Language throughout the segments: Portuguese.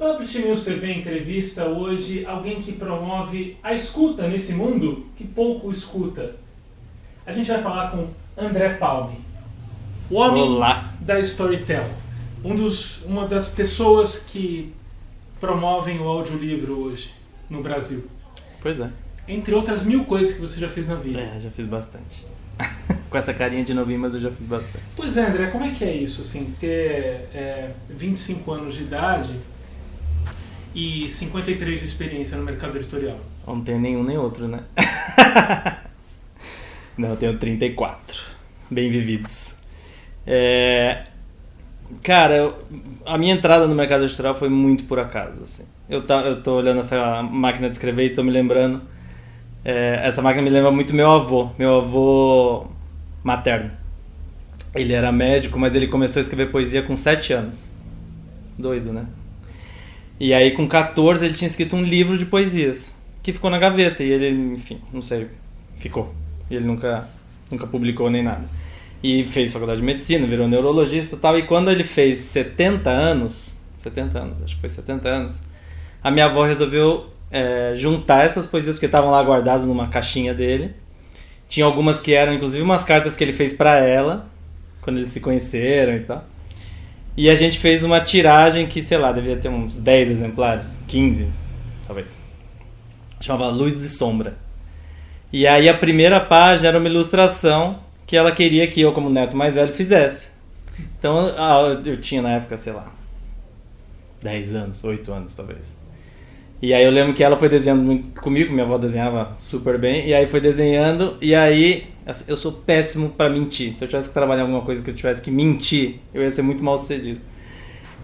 Publish News TV entrevista hoje alguém que promove a escuta nesse mundo que pouco escuta. A gente vai falar com André Palme, o homem Olá. da Storytel, uma das pessoas que promovem o audiolivro hoje no Brasil. Pois é. Entre outras 1000 coisas que você já fez na vida. Já fiz bastante. Com essa carinha de novinho, mas eu já fiz bastante. Pois é, André, como é que é isso, assim, ter 25 anos de idade e 53 de experiência no mercado editorial? Eu não tenho nenhum nem outro, né? Não, eu tenho 34. Bem vividos. Cara, a minha entrada no mercado editorial foi muito por acaso, assim. Eu tô olhando essa máquina de escrever e tô me lembrando. Essa máquina me lembra muito meu avô materno. Ele era médico, mas ele começou a escrever poesia com 7 anos. Doido, né? E aí com 14 ele tinha escrito um livro de poesias, que ficou na gaveta, e ele, enfim, não sei, ficou. E ele nunca publicou nem nada. E fez faculdade de medicina, virou neurologista e tal, e quando ele fez 70 anos, acho que foi 70 anos, a minha avó resolveu juntar essas poesias, porque estavam lá guardadas numa caixinha dele. Tinha algumas que eram, inclusive, umas cartas que ele fez pra ela, quando eles se conheceram e tal. E a gente fez uma tiragem que, sei lá, devia ter uns 10 exemplares, 15, talvez. Chamava Luz e Sombra. E aí a primeira página era uma ilustração que ela queria que eu, como neto mais velho, fizesse. Então eu tinha na época, sei lá, 10 anos, 8 anos talvez. E aí eu lembro que ela foi desenhando muito comigo, minha avó desenhava super bem, e aí foi desenhando, e aí eu sou péssimo pra mentir. Se eu tivesse que trabalhar em alguma coisa que eu tivesse que mentir, eu ia ser muito mal sucedido.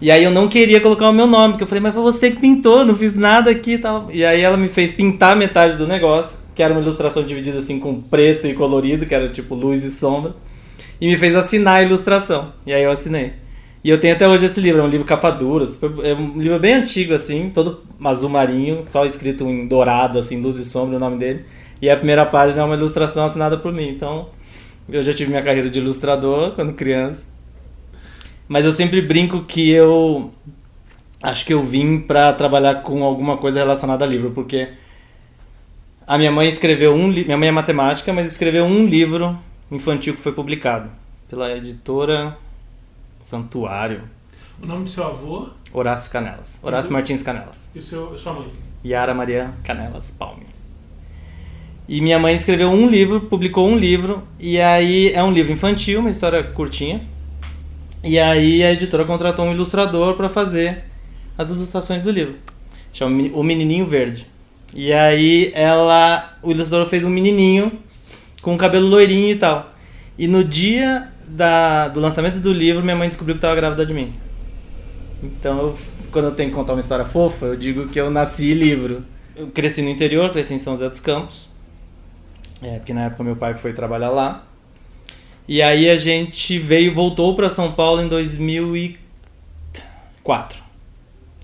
E aí eu não queria colocar o meu nome, porque eu falei, mas foi você que pintou, não fiz nada aqui e tal. E aí ela me fez pintar metade do negócio, que era uma ilustração dividida assim com preto e colorido, que era tipo luz e sombra, e me fez assinar a ilustração. E aí eu assinei. E eu tenho até hoje esse livro, é um livro capa dura, é um livro bem antigo assim, todo azul marinho, só escrito em dourado, assim, luz e sombra, o nome dele. E a primeira página é uma ilustração assinada por mim, então eu já tive minha carreira de ilustrador quando criança. Mas eu sempre brinco que eu acho que eu vim pra trabalhar com alguma coisa relacionada a livro, porque a minha mãe escreveu minha mãe é matemática, mas escreveu um livro infantil que foi publicado pela editora Santuário. O nome do seu avô? Horácio Canelas. Horácio Martins Canelas. E sua mãe? Yara Maria Canelas Palme. E minha mãe escreveu publicou um livro, e aí é um livro infantil, uma história curtinha. E aí a editora contratou um ilustrador para fazer as ilustrações do livro. Chama O Menininho Verde. E aí o ilustrador fez um menininho com cabelo loirinho e tal. E no dia do lançamento do livro, minha mãe descobriu que estava grávida de mim. Então, quando eu tenho que contar uma história fofa, eu digo que eu nasci livro. Eu cresci no interior, cresci em São José dos Campos. Porque na época meu pai foi trabalhar lá. E aí a gente voltou para São Paulo em 2004.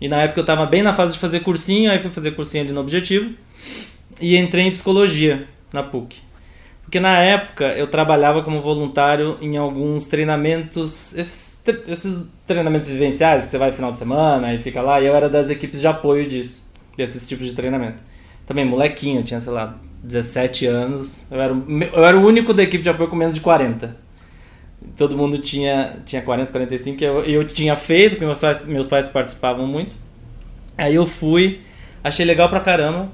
E na época eu estava bem na fase de fazer cursinho, aí fui fazer cursinho ali no Objetivo. E entrei em psicologia na PUC. Porque na época eu trabalhava como voluntário em alguns treinamentos, esses treinamentos vivenciais, que você vai no final de semana e fica lá, e eu era das equipes de apoio desses tipos de treinamento. Também molequinho, eu tinha, sei lá, 17 anos, eu era o único da equipe de apoio com menos de 40. Todo mundo tinha 40, 45, e eu tinha feito, porque meus pais participavam muito. Aí eu fui, achei legal pra caramba.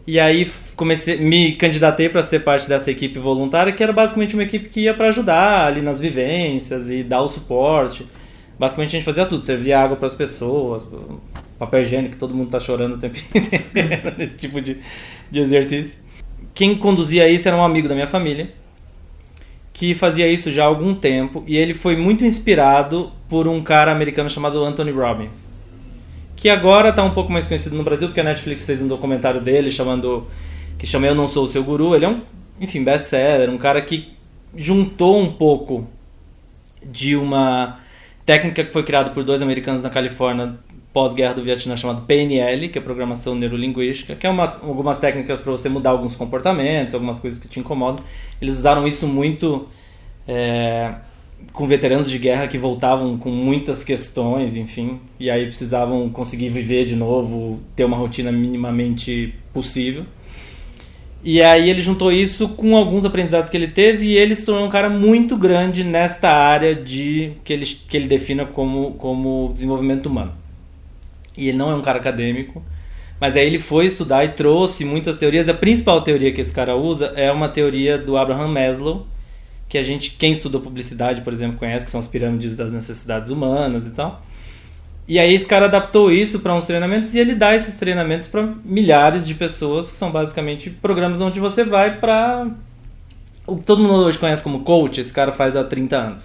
E aí me candidatei para ser parte dessa equipe voluntária, que era basicamente uma equipe que ia para ajudar ali nas vivências e dar o suporte. Basicamente a gente fazia tudo, servia água para as pessoas, papel higiênico, que todo mundo tá chorando o tempo inteiro nesse tipo de exercício. Quem conduzia isso era um amigo da minha família, que fazia isso já há algum tempo, e ele foi muito inspirado por um cara americano chamado Anthony Robbins, que agora está um pouco mais conhecido no Brasil, porque a Netflix fez um documentário dele que chama Eu Não Sou o Seu Guru. Ele é um best-seller, um cara que juntou um pouco de uma técnica que foi criada por 2 americanos na Califórnia pós-guerra do Vietnã, chamada PNL, que é Programação Neurolinguística, que é algumas técnicas para você mudar alguns comportamentos, algumas coisas que te incomodam. Eles usaram isso muito com veteranos de guerra que voltavam com muitas questões, enfim, e aí precisavam conseguir viver de novo, ter uma rotina minimamente possível. E aí ele juntou isso com alguns aprendizados que ele teve e ele se tornou um cara muito grande nesta área que ele defina como desenvolvimento humano. E ele não é um cara acadêmico, mas aí ele foi estudar e trouxe muitas teorias. A principal teoria que esse cara usa é uma teoria do Abraham Maslow, que quem estudou publicidade, por exemplo, conhece, que são as pirâmides das necessidades humanas e tal. E aí esse cara adaptou isso para uns treinamentos e ele dá esses treinamentos para milhares de pessoas, que são basicamente programas onde você vai para o que todo mundo hoje conhece como coach. Esse cara faz há 30 anos.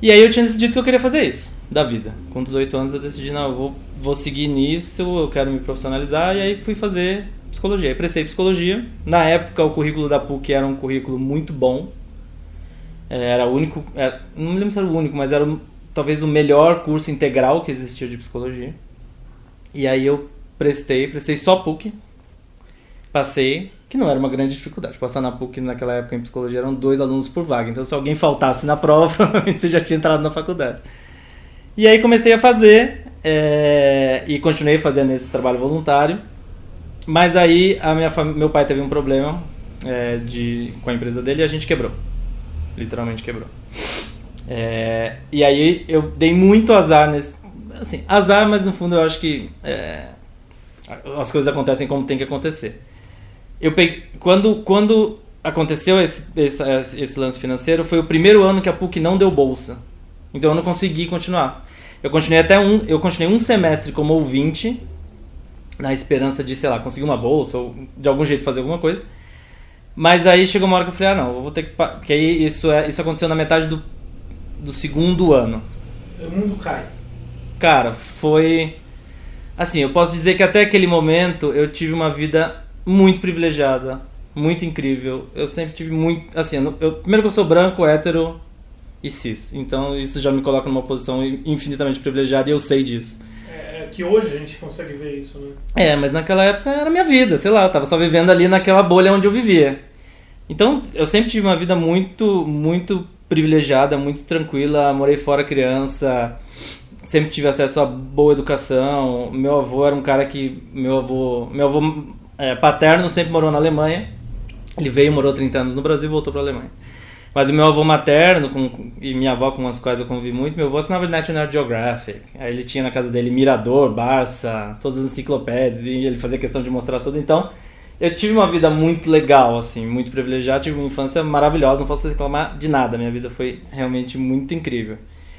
E aí eu tinha decidido que eu queria fazer isso da vida. Com 18 anos eu decidi, não, eu vou seguir nisso, eu quero me profissionalizar, e aí fui fazer psicologia. Aí prestei psicologia. Na época o currículo da PUC era um currículo muito bom. Era o único, não me lembro se era o único, mas era talvez o melhor curso integral que existia de psicologia. E aí eu prestei só PUC, passei, que não era uma grande dificuldade. Passar na PUC naquela época em psicologia eram 2 alunos por vaga, então se alguém faltasse na prova, provavelmente você já tinha entrado na faculdade. E aí comecei a fazer, e continuei fazendo esse trabalho voluntário, mas aí meu pai teve um problema com a empresa dele e a gente quebrou. Literalmente quebrou. E aí eu dei muito azar nesse... Assim, azar, mas no fundo eu acho que as coisas acontecem como tem que acontecer. Eu peguei, quando aconteceu esse lance financeiro, foi o primeiro ano que a PUC não deu bolsa. Então eu não consegui continuar. Eu continuei um semestre como ouvinte, na esperança de, sei lá, conseguir uma bolsa ou de algum jeito fazer alguma coisa. Mas aí chegou uma hora que eu falei, não, eu vou ter que... Porque aí isso aconteceu na metade do segundo ano. O mundo cai. Cara, foi... Assim, eu posso dizer que até aquele momento eu tive uma vida muito privilegiada, muito incrível. Eu sempre tive muito... Assim, primeiro que eu sou branco, hétero e cis. Então isso já me coloca numa posição infinitamente privilegiada e eu sei disso. Que hoje a gente consegue ver isso, né? Mas naquela época era minha vida, sei lá, eu tava só vivendo ali naquela bolha onde eu vivia. Então, eu sempre tive uma vida muito, muito privilegiada, muito tranquila, morei fora criança, sempre tive acesso a boa educação. Meu avô era um cara que... Meu avô paterno sempre morou na Alemanha. Ele veio e morou 30 anos no Brasil e voltou pra Alemanha. Mas o meu avô materno e minha avó, com as quais eu convivi muito, meu avô assinava National Geographic. Aí ele tinha na casa dele Mirador, Barça, todas as enciclopédias, e ele fazia questão de mostrar tudo. Então, eu tive uma vida muito legal, assim, muito privilegiada, tive uma infância maravilhosa, não posso reclamar de nada. Minha vida foi realmente muito incrível.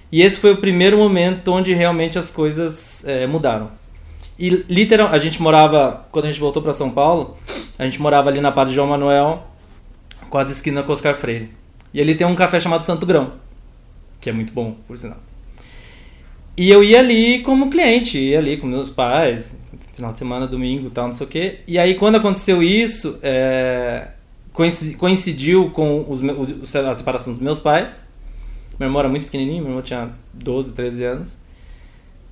E esse foi o primeiro momento onde realmente as coisas mudaram. E literalmente, a gente morava, quando a gente voltou para São Paulo, a gente morava ali na Padre João Manuel, quase esquina com Oscar Freire. E ali tem um café chamado Santo Grão, que é muito bom, por sinal. E eu ia ali como cliente, ia ali com meus pais, final de semana, domingo e tal, não sei o quê. E aí quando aconteceu isso, coincidiu com a separação dos meus pais. Meu irmão era muito pequenininho, meu irmão tinha 12, 13 anos.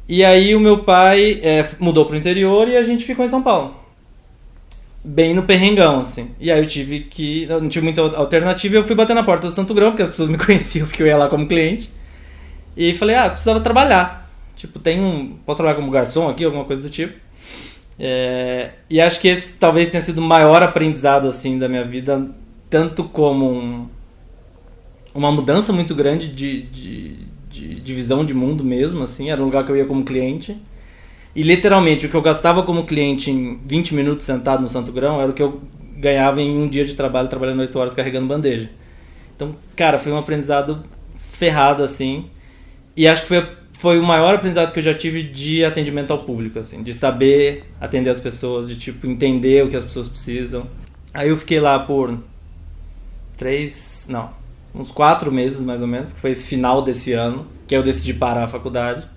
E aí o meu pai mudou pro interior e a gente ficou em São Paulo. Bem no perrengão, assim. E aí eu não tive muita alternativa, eu fui bater na porta do Santo Grão, porque as pessoas me conheciam, porque eu ia lá como cliente. E falei, eu precisava trabalhar. Tipo, posso trabalhar como garçom aqui, alguma coisa do tipo. E acho que esse talvez tenha sido o maior aprendizado, assim, da minha vida, tanto como uma mudança muito grande de visão de mundo mesmo, assim. Era um lugar que eu ia como cliente. E literalmente o que eu gastava como cliente em 20 minutos sentado no Santo Grão era o que eu ganhava em um dia de trabalho, trabalhando 8 horas carregando bandeja. Então, cara, foi um aprendizado ferrado, assim. E acho que foi o maior aprendizado que eu já tive de atendimento ao público, assim. De saber atender as pessoas, de tipo, entender o que as pessoas precisam. Aí eu fiquei lá por uns 4 meses mais ou menos, que foi esse final desse ano, que eu decidi parar a faculdade.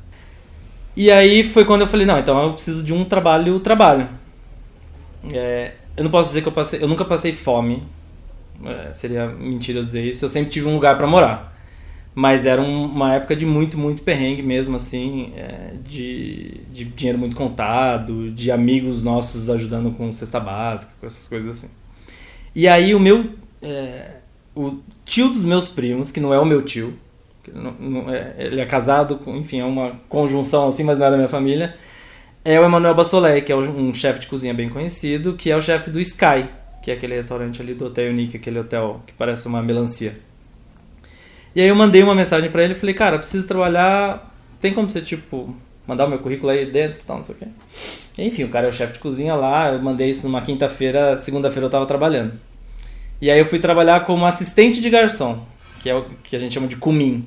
E aí foi quando eu falei, não, então eu preciso de um trabalho. Eu não posso dizer que eu nunca passei fome, seria mentira eu dizer isso, eu sempre tive um lugar pra morar. Mas era uma época de muito, muito perrengue mesmo, assim, de dinheiro muito contado, de amigos nossos ajudando com cesta básica, com essas coisas assim. E aí o tio dos meus primos, que não é o meu tio, Ele é casado, enfim, é uma conjunção assim, mas não é da minha família. É o Emmanuel Bassolet, que é um chefe de cozinha bem conhecido, que é o chefe do Sky, que é aquele restaurante ali do Hotel Unique, aquele hotel que parece uma melancia. E aí eu mandei uma mensagem pra ele e falei, cara, preciso trabalhar, tem como você, tipo, mandar o meu currículo aí dentro e tal, não sei o quê. Enfim, o cara é o chefe de cozinha lá, eu mandei isso numa quinta-feira, segunda-feira eu tava trabalhando. E aí eu fui trabalhar como assistente de garçom, que é o que a gente chama de cumim.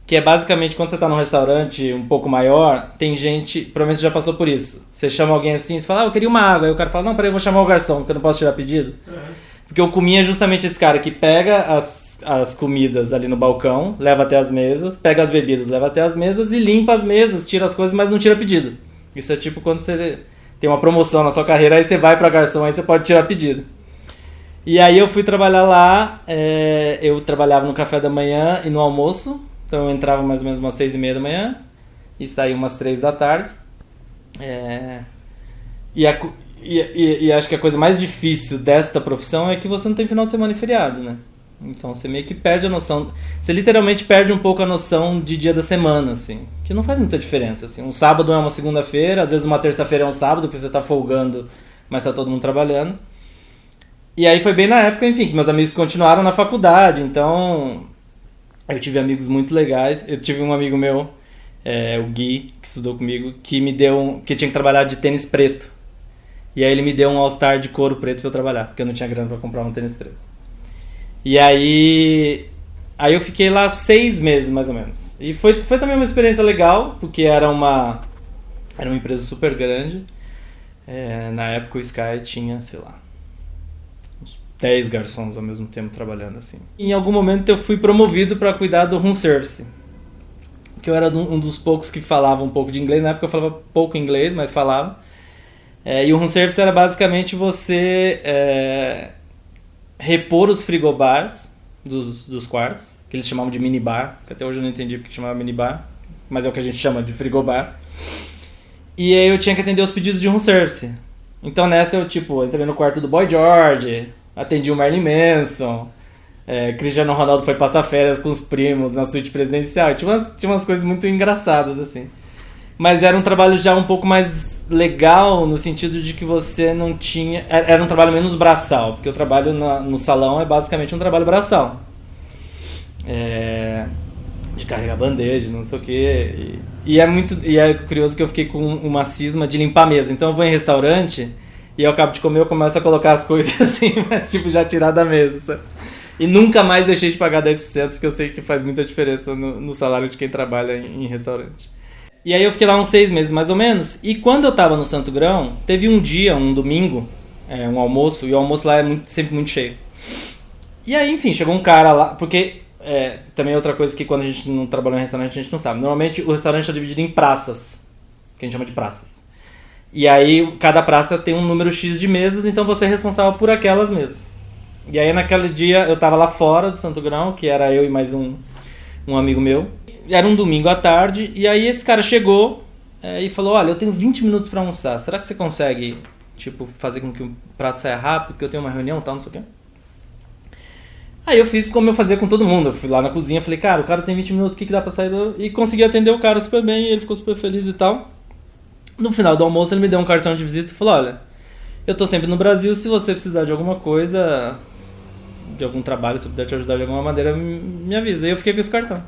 Que é basicamente quando você tá num restaurante um pouco maior, tem gente, provavelmente você já passou por isso. Você chama alguém assim, você fala, eu queria uma água. Aí o cara fala, não, peraí, eu vou chamar o garçom, porque eu não posso tirar pedido. Porque o cumim é justamente esse cara que pega as comidas ali no balcão, leva até as mesas, pega as bebidas, leva até as mesas e limpa as mesas, tira as coisas, mas não tira pedido. Isso é tipo quando você tem uma promoção na sua carreira, aí você vai pra garçom, aí você pode tirar pedido. E aí eu fui trabalhar lá, eu trabalhava no café da manhã e no almoço. Então eu entrava mais ou menos umas 6:30 da manhã e saía umas 3 da tarde. E acho que a coisa mais difícil desta profissão é que você não tem final de semana e feriado, né? Então você meio que perde a noção. Você literalmente perde um pouco a noção de dia da semana, assim. Que não faz muita diferença, assim. Um sábado é uma segunda-feira, às vezes uma terça-feira é um sábado, porque você tá folgando, mas tá todo mundo trabalhando. E aí foi bem na época, enfim, que meus amigos continuaram na faculdade, então eu tive amigos muito legais. Eu tive um amigo meu, o Gui, que estudou comigo, que me deu que tinha que trabalhar de tênis preto. E aí ele me deu um All-Star de couro preto pra eu trabalhar, porque eu não tinha grana pra comprar um tênis preto. E aí eu fiquei lá 6 meses, mais ou menos. E foi também uma experiência legal, porque era uma empresa super grande. Na época o Sky tinha, sei lá, 10 garçons ao mesmo tempo trabalhando assim. Em algum momento eu fui promovido para cuidar do room service, que eu era um dos poucos que falava um pouco de inglês. Na época eu falava pouco inglês, mas falava. E o room service era basicamente você repor os frigobars dos quartos, que eles chamavam de minibar, que até hoje eu não entendi porque chamava minibar, mas é o que a gente chama de frigobar. E aí eu tinha que atender os pedidos de room service. Então nessa eu entrei no quarto do Boy George, atendi o Marilyn Manson, Cristiano Ronaldo foi passar férias com os primos na suíte presidencial. Tinha umas coisas muito engraçadas, assim. Mas era um trabalho já um pouco mais legal, no sentido de que você não tinha... Era um trabalho menos braçal, porque o trabalho no salão é basicamente um trabalho braçal. De carregar bandeja, não sei o quê. E é curioso que eu fiquei com uma cisma de limpar a mesa. Então eu vou em restaurante e ao cabo de comer eu começo a colocar as coisas assim, já tirar da mesa, sabe? E nunca mais deixei de pagar 10%, porque eu sei que faz muita diferença no salário de quem trabalha em restaurante. E aí eu fiquei lá uns 6 meses mais ou menos, e quando eu tava no Santo Grão, teve um dia, um domingo, um almoço, e o almoço lá é sempre muito cheio. E aí, enfim, chegou um cara lá, porque também é outra coisa que quando a gente não trabalha em restaurante a gente não sabe. Normalmente o restaurante é dividido em praças, que a gente chama de praças. E aí cada praça tem um número X de mesas, então você é responsável por aquelas mesas. E aí naquele dia eu tava lá fora do Santo Grão, que era eu e mais um amigo meu. Era um domingo à tarde, e aí esse cara chegou e falou, olha, eu tenho 20 minutos pra almoçar, será que você consegue fazer com que o prato saia rápido, porque eu tenho uma reunião e tal, não sei o quê. Aí eu fiz como eu fazia com todo mundo, eu fui lá na cozinha, falei, cara, o cara tem 20 minutos, o que dá pra sair? E consegui atender o cara super bem, e ele ficou super feliz e tal. No final do almoço ele me deu um cartão de visita e falou, olha, eu tô sempre no Brasil, se você precisar de alguma coisa, de algum trabalho, se eu puder te ajudar de alguma maneira, me avisa. E eu fiquei com esse cartão.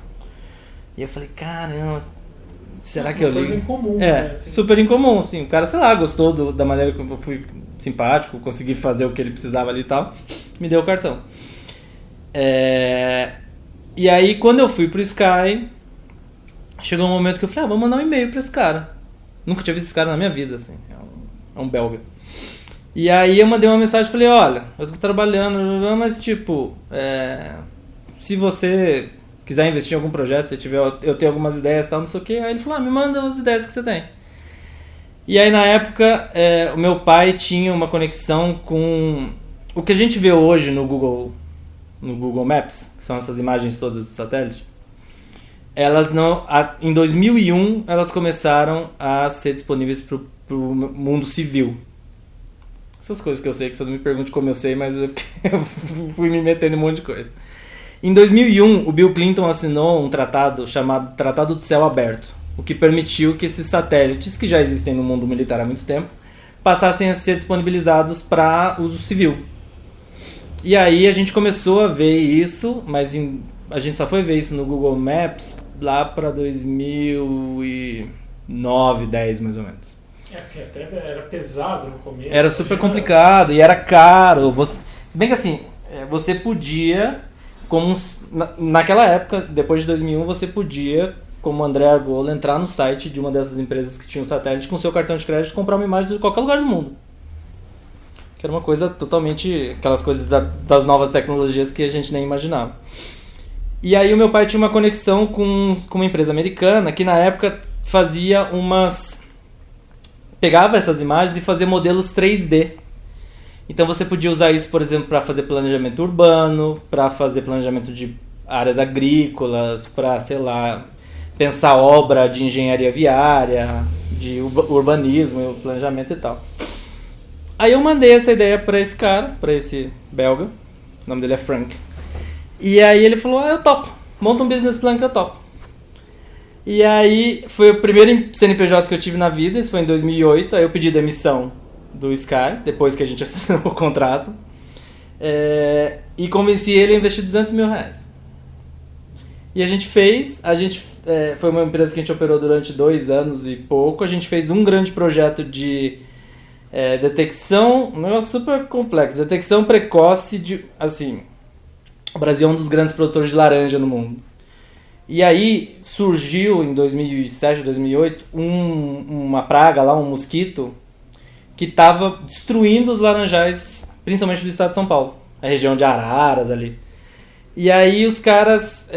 E eu falei, caramba, será que eu ligo? Coisa incomum, né? Assim. Super incomum, assim. O cara, sei lá, gostou da maneira que eu fui simpático, consegui fazer o que ele precisava ali e tal, me deu o cartão. E aí, quando eu fui pro Sky, chegou um momento que eu falei, vou mandar um e-mail pra esse cara. Nunca tinha visto esse cara na minha vida, assim. É um belga. E aí eu mandei uma mensagem e falei, olha, eu tô trabalhando, mas se você quiser investir em algum projeto, se tiver, eu tenho algumas ideias e tal, não sei o que. Aí ele falou, me manda as ideias que você tem. E aí na época, o meu pai tinha uma conexão com o que a gente vê hoje no Google Maps, que são essas imagens todas de satélite. Elas em 2001, elas começaram a ser disponíveis pro mundo civil. Essas coisas que eu sei, que você não me pergunte como eu sei, mas eu fui me metendo em um monte de coisa. Em 2001, o Bill Clinton assinou um tratado chamado Tratado do Céu Aberto, o que permitiu que esses satélites, que já existem no mundo militar há muito tempo, passassem a ser disponibilizados para uso civil. E aí a gente começou a ver isso, mas a gente só foi ver isso no Google Maps lá para 2009, 10 mais ou menos. Que até era pesado no começo. Era super complicado e era caro. Se bem que assim, você podia, naquela época, depois de 2001, você podia, como André Argolo, entrar no site de uma dessas empresas que tinha um satélite com seu cartão de crédito e comprar uma imagem de qualquer lugar do mundo. Que era uma coisa totalmente... aquelas coisas das novas tecnologias que a gente nem imaginava. E aí o meu pai tinha uma conexão com uma empresa americana que na época fazia pegava essas imagens e fazia modelos 3D. Então você podia usar isso, por exemplo, para fazer planejamento urbano, para fazer planejamento de áreas agrícolas, para, sei lá, pensar obra de engenharia viária, de urbanismo, planejamento e tal. Aí eu mandei essa ideia para esse cara, para esse belga, o nome dele é Frank. E aí ele falou, eu topo, monta um business plan que eu topo. E aí foi o primeiro CNPJ que eu tive na vida, isso foi em 2008, aí eu pedi demissão do Sky, depois que a gente assinou o contrato, e convenci ele a investir R$200 mil. E a gente fez, foi uma empresa que a gente operou durante 2 anos e pouco, a gente fez um grande projeto de detecção, um negócio super complexo, detecção precoce de, assim, o Brasil é um dos grandes produtores de laranja no mundo. E aí surgiu em 2007, 2008, uma praga lá, um mosquito, que estava destruindo os laranjais, principalmente do estado de São Paulo, a região de Araras ali. E aí os caras,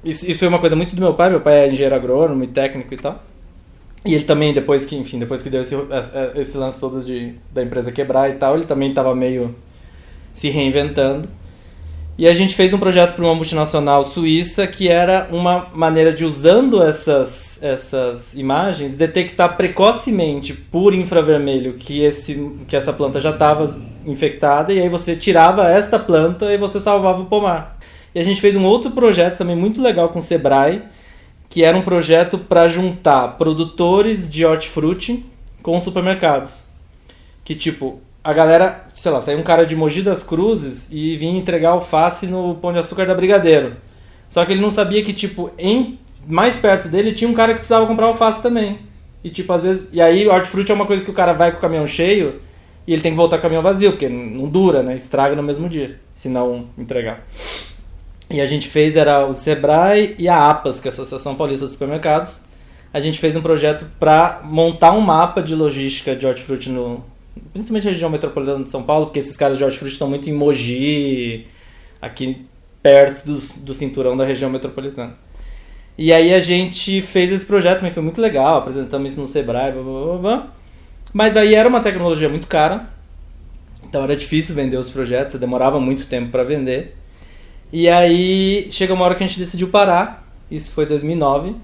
isso foi uma coisa muito do meu pai é engenheiro agrônomo e técnico e tal. E ele também, depois que deu esse lance todo da empresa quebrar e tal, ele também estava meio se reinventando. E a gente fez um projeto para uma multinacional suíça que era uma maneira de, usando essas imagens, detectar precocemente por infravermelho que essa planta já estava infectada, e aí você tirava esta planta e você salvava o pomar. E a gente fez um outro projeto também muito legal com o Sebrae, que era um projeto para juntar produtores de hortifruti com supermercados. Que tipo, a galera, sei lá, saiu um cara de Mogi das Cruzes e vinha entregar alface no Pão de Açúcar da Brigadeiro. Só que ele não sabia que, tipo, mais perto dele tinha um cara que precisava comprar alface também. E tipo, às vezes... E aí, hortifruti é uma coisa que o cara vai com o caminhão cheio e ele tem que voltar com o caminhão vazio, porque não dura, né? Estraga no mesmo dia, se não entregar. E a gente fez, era o Sebrae e a APAS, que é a Associação Paulista dos Supermercados. A gente fez um projeto para montar um mapa de logística de hortifruti principalmente na região metropolitana de São Paulo, porque esses caras de hortifruti estão muito em Mogi, aqui perto do cinturão da região metropolitana. E aí a gente fez esse projeto, também foi muito legal, apresentamos isso no Sebrae, blá, blá, blá, blá. Mas aí era uma tecnologia muito cara, então era difícil vender os projetos, demorava muito tempo para vender. E aí chegou uma hora que a gente decidiu parar, isso foi 2009.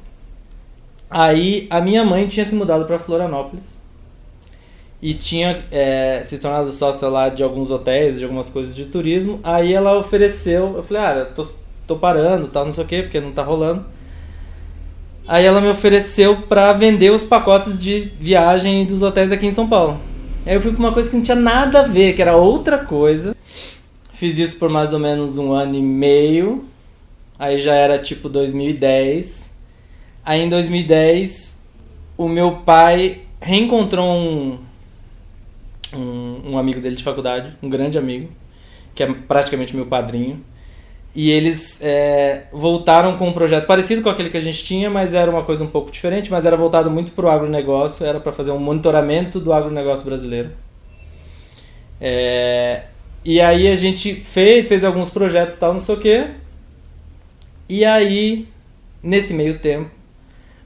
Aí a minha mãe tinha se mudado para Florianópolis e tinha se tornado sócia lá de alguns hotéis, de algumas coisas de turismo. Aí ela ofereceu, eu falei, tô parando, tal, não sei o que, porque não tá rolando. Aí ela me ofereceu pra vender os pacotes de viagem dos hotéis aqui em São Paulo. Aí eu fui pra uma coisa que não tinha nada a ver, que era outra coisa. Fiz isso por mais ou menos 1 ano e meio. Aí já era tipo 2010. Aí em 2010 o meu pai reencontrou um amigo dele de faculdade, um grande amigo, que é praticamente meu padrinho. E eles voltaram com um projeto parecido com aquele que a gente tinha, mas era uma coisa um pouco diferente, mas era voltado muito para o agronegócio, era para fazer um monitoramento do agronegócio brasileiro. E aí a gente fez alguns projetos e tal, não sei o quê. E aí, nesse meio tempo,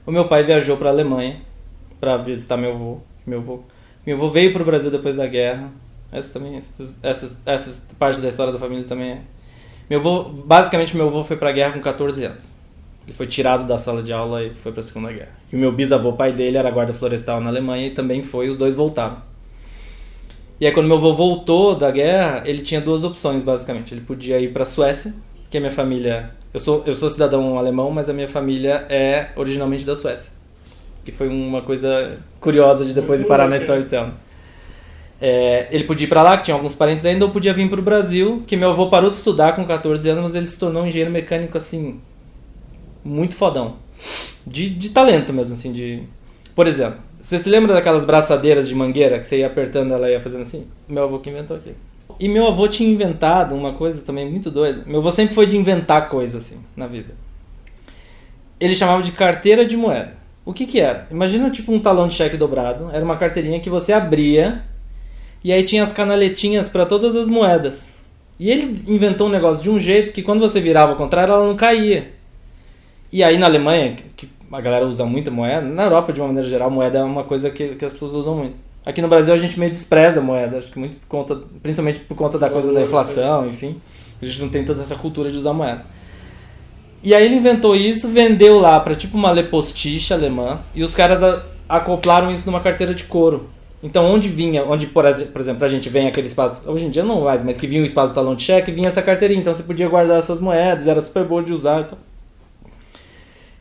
o meu pai viajou para a Alemanha para visitar meu avô. Meu avô veio para o Brasil depois da guerra. Essa parte da história da família também basicamente meu avô foi pra guerra com 14 anos. Ele foi tirado da sala de aula e foi pra Segunda Guerra. E o meu bisavô, pai dele, era guarda florestal na Alemanha e também foi, os dois voltaram. E aí quando meu avô voltou da guerra, ele tinha 2 opções basicamente. Ele podia ir pra Suécia, que a minha família... Eu sou cidadão alemão, mas a minha família é originalmente da Suécia. Que foi uma coisa curiosa de depois de parar na Storytel. Ele podia ir pra lá, que tinha alguns parentes ainda, ou podia vir pro Brasil, que meu avô parou de estudar com 14 anos, mas ele se tornou um engenheiro mecânico, assim, muito fodão. De talento mesmo, assim, de... Por exemplo, você se lembra daquelas braçadeiras de mangueira, que você ia apertando ela ia fazendo assim? Meu avô que inventou aquilo. E meu avô tinha inventado uma coisa também muito doida. Meu avô sempre foi de inventar coisas, assim, na vida. Ele chamava de carteira de moeda. O que era? Imagina tipo um talão de cheque dobrado. Era uma carteirinha que você abria e aí tinha as canaletinhas para todas as moedas. E ele inventou um negócio de um jeito que quando você virava ao contrário ela não caía. E aí na Alemanha, que a galera usa muita moeda, na Europa de uma maneira geral moeda é uma coisa que as pessoas usam muito. Aqui no Brasil a gente meio despreza a moeda, acho que muito por conta, principalmente por conta da coisa da inflação, enfim. A gente não tem toda essa cultura de usar moeda. E aí ele inventou isso, vendeu lá pra tipo uma Lepostiche alemã, e os caras acoplaram isso numa carteira de couro. Então onde, por exemplo, a gente vem aquele espaço, hoje em dia não mais, mas que vinha o espaço do talão de cheque, vinha essa carteirinha, então você podia guardar essas moedas, era super boa de usar. Então.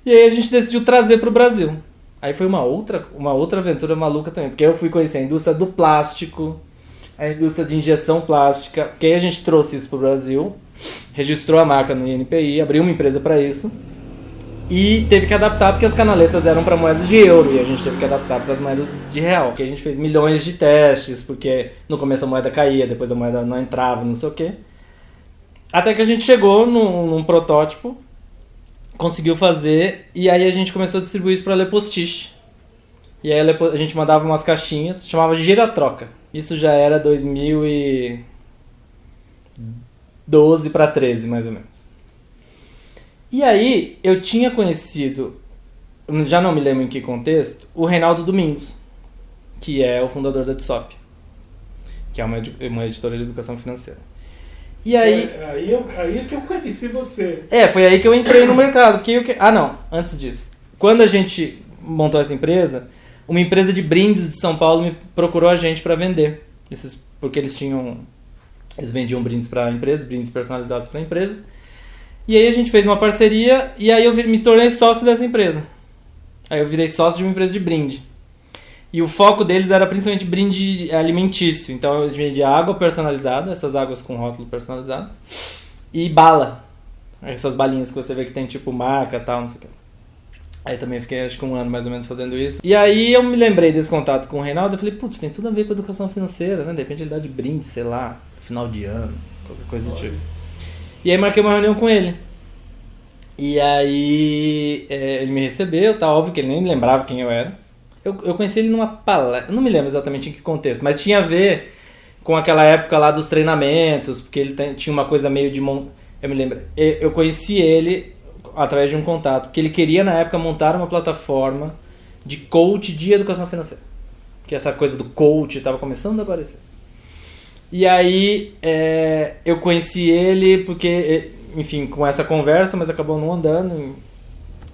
E aí a gente decidiu trazer pro Brasil. Aí foi uma outra aventura maluca também, porque eu fui conhecer a indústria do plástico, a indústria de injeção plástica, porque aí a gente trouxe isso pro Brasil, registrou a marca no INPI, abriu uma empresa para isso e teve que adaptar porque as canaletas eram para moedas de euro e a gente teve que adaptar para as moedas de real. Que a gente fez milhões de testes porque no começo a moeda caía, depois a moeda não entrava, não sei o que. Até que a gente chegou num protótipo, conseguiu fazer e aí a gente começou a distribuir isso para a Lepostiche. E aí a gente mandava umas caixinhas, chamava de Giratroca. Isso já era 2012 para 13, mais ou menos. E aí, eu tinha conhecido, já não me lembro em que contexto, o Reinaldo Domingos, que é o fundador da Tsop, que é uma editora de educação financeira. E aí... Aí é que eu conheci você. Foi aí que eu entrei no mercado. Antes disso. Quando a gente montou essa empresa, uma empresa de brindes de São Paulo me procurou a gente para vender. Porque eles vendiam brindes para empresas, brindes personalizados para empresas. E aí a gente fez uma parceria e aí eu me tornei sócio dessa empresa. Aí eu virei sócio de uma empresa de brinde. E o foco deles era principalmente brinde alimentício. Então eu vendia água personalizada, essas águas com rótulo personalizado, e bala. Essas balinhas que você vê que tem tipo marca e tal, não sei o que. Aí também fiquei acho que um ano mais ou menos fazendo isso. E aí eu me lembrei desse contato com o Reinaldo e falei, putz, tem tudo a ver com educação financeira, né? De repente ele dá de brinde, sei lá, final de ano, qualquer coisa do tipo. E aí marquei uma reunião com ele. E aí ele me recebeu, tá? Óbvio que ele nem me lembrava quem eu era. Eu conheci ele numa palestra, não me lembro exatamente em que contexto, mas tinha a ver com aquela época lá dos treinamentos, porque ele tinha uma coisa meio de... Eu me lembro. Eu conheci ele através de um contato, porque ele queria na época montar uma plataforma de coach de educação financeira. Que essa coisa do coach estava começando a aparecer. E aí eu conheci ele porque, enfim, com essa conversa, mas acabou não andando,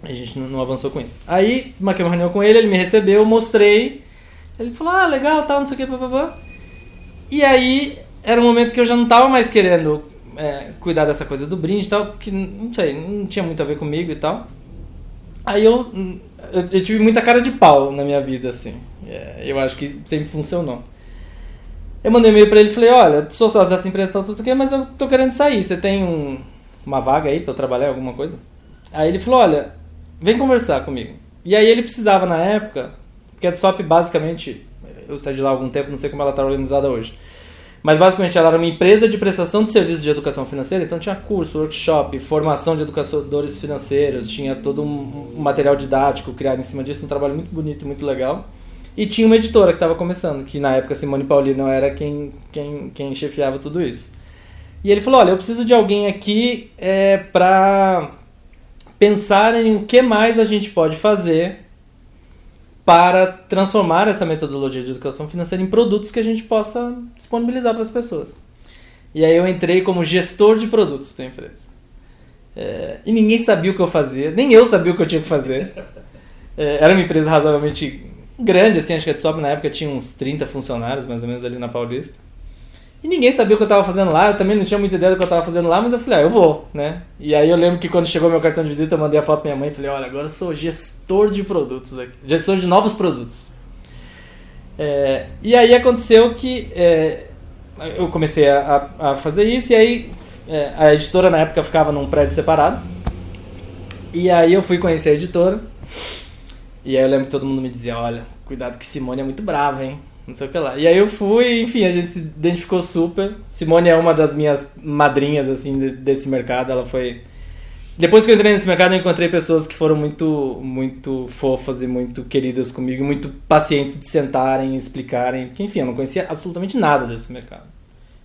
a gente não avançou com isso. Aí marquei uma reunião com ele, ele me recebeu, mostrei, ele falou, legal, tal, não sei o que, papapá. E aí era um momento que eu já não estava mais querendo cuidar dessa coisa do brinde e tal, porque, não sei, não tinha muito a ver comigo e tal. Aí eu tive muita cara de pau na minha vida, assim. Eu acho que sempre funcionou. Eu mandei um e-mail pra ele e falei, olha, sou sócio dessa empresa, tal, tudo isso aqui, mas eu tô querendo sair, você tem uma vaga aí pra eu trabalhar em alguma coisa? Aí ele falou, olha, vem conversar comigo. E aí ele precisava na época, porque a Tsop basicamente, eu saí de lá há algum tempo, não sei como ela tá organizada hoje, mas basicamente ela era uma empresa de prestação de serviços de educação financeira, então tinha curso, workshop, formação de educadores financeiros, tinha todo um material didático criado em cima disso, um trabalho muito bonito, muito legal. E tinha uma editora que estava começando, que na época Simone Paulino era quem chefiava tudo isso. E ele falou, olha, eu preciso de alguém aqui para pensar em o que mais a gente pode fazer para transformar essa metodologia de educação financeira em produtos que a gente possa disponibilizar para as pessoas. E aí eu entrei como gestor de produtos da empresa. E ninguém sabia o que eu fazia, nem eu sabia o que eu tinha que fazer. Era uma empresa razoavelmente grande, assim, acho que a Tsop na época tinha uns 30 funcionários, mais ou menos, ali na Paulista. E ninguém sabia o que eu tava fazendo lá, eu também não tinha muita ideia do que eu tava fazendo lá, mas eu falei, eu vou, né? E aí eu lembro que quando chegou meu cartão de visita, eu mandei a foto pra minha mãe e falei, olha, agora eu sou gestor de produtos aqui, gestor de novos produtos. E aí aconteceu que eu comecei a fazer isso, e aí a editora na época ficava num prédio separado, e aí eu fui conhecer a editora, e aí eu lembro que todo mundo me dizia, olha, cuidado que Simone é muito brava, hein? Não sei o que lá. E aí eu fui, enfim, a gente se identificou super. Simone é uma das minhas madrinhas, assim, desse mercado. Ela foi... Depois que eu entrei nesse mercado, eu encontrei pessoas que foram muito, muito fofas e muito queridas comigo, muito pacientes de sentarem e explicarem. Porque, enfim, eu não conhecia absolutamente nada desse mercado.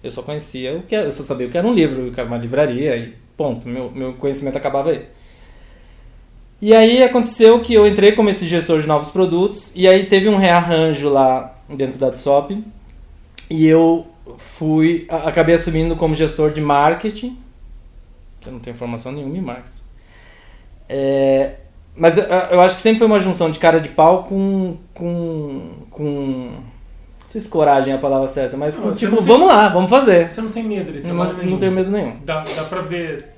Eu só conhecia o que eu só sabia o que era um livro, o que era uma livraria, e ponto. Meu conhecimento acabava aí. E aí aconteceu que eu entrei como esse gestor de novos produtos, e aí teve um rearranjo lá dentro da Adsop, e eu acabei assumindo como gestor de marketing, que eu não tenho formação nenhuma em marketing. Mas eu acho que sempre foi uma junção de cara de pau com não sei se coragem é a palavra certa, mas não, tipo, vamos lá, vamos fazer. Você não tem medo de trabalho nenhum. Não tenho medo nenhum. Dá pra ver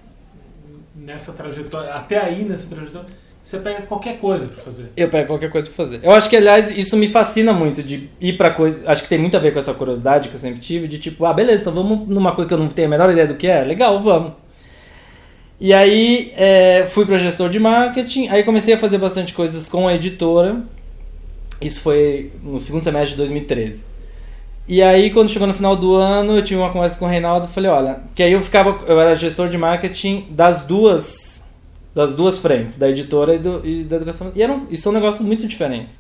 nessa trajetória, até aí nessa trajetória, você pega qualquer coisa pra fazer. Eu pego qualquer coisa pra fazer. Eu acho que, aliás, isso me fascina muito, de ir pra coisa... Acho que tem muito a ver com essa curiosidade que eu sempre tive, de tipo, beleza, então vamos numa coisa que eu não tenho a menor ideia do que é? Legal, vamos. E aí, fui pra gestor de marketing, aí comecei a fazer bastante coisas com a editora. Isso foi no segundo semestre de 2013. E aí, quando chegou no final do ano, eu tive uma conversa com o Reinaldo e falei, olha... Que aí eu era gestor de marketing das duas frentes, da editora e da educação. E são negócios muito diferentes.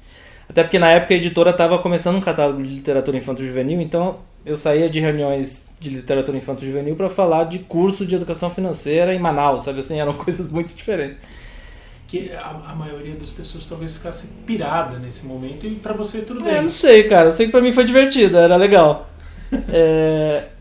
Até porque na época a editora estava começando um catálogo de literatura infanto-juvenil, então eu saía de reuniões de literatura infanto-juvenil para falar de curso de educação financeira em Manaus, sabe assim? Eram coisas muito diferentes. Que a maioria das pessoas talvez ficasse pirada nesse momento, e pra você tudo bem. Não sei, cara. Eu sei que pra mim foi divertido, era legal.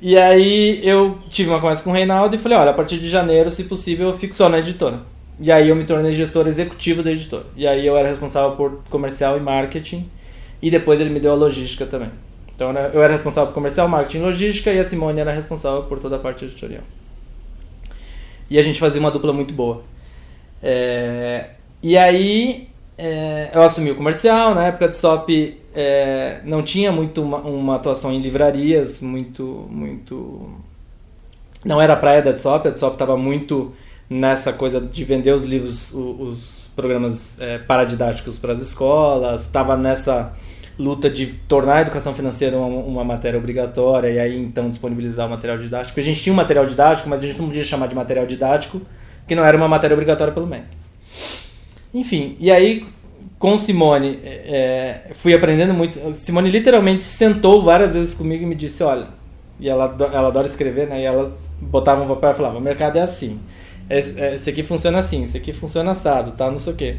E aí eu tive uma conversa com o Reinaldo e falei, olha, a partir de janeiro, se possível, eu fico só na editora. E aí eu me tornei gestor executivo da editora. E aí eu era responsável por comercial e marketing, e depois ele me deu a logística também. Então eu era responsável por comercial, marketing e logística, e a Simone era responsável por toda a parte editorial. E a gente fazia uma dupla muito boa. E aí eu assumi o comercial. Na época de SOP não tinha muito uma atuação em livrarias, muito não era a praia da SOP. A SOP estava muito nessa coisa de vender os livros, os programas paradidáticos para as escolas, estava nessa luta de tornar a educação financeira uma matéria obrigatória, e aí então disponibilizar o material didático. A gente tinha um material didático, mas a gente não podia chamar de material didático, porque não era uma matéria obrigatória pelo MEC. Enfim, e aí com Simone fui aprendendo muito. Simone literalmente sentou várias vezes comigo e me disse, olha, e ela adora escrever, né? E ela botava um papel e falava, o mercado é assim, esse aqui funciona assim, esse aqui funciona assado, tá, não sei o quê.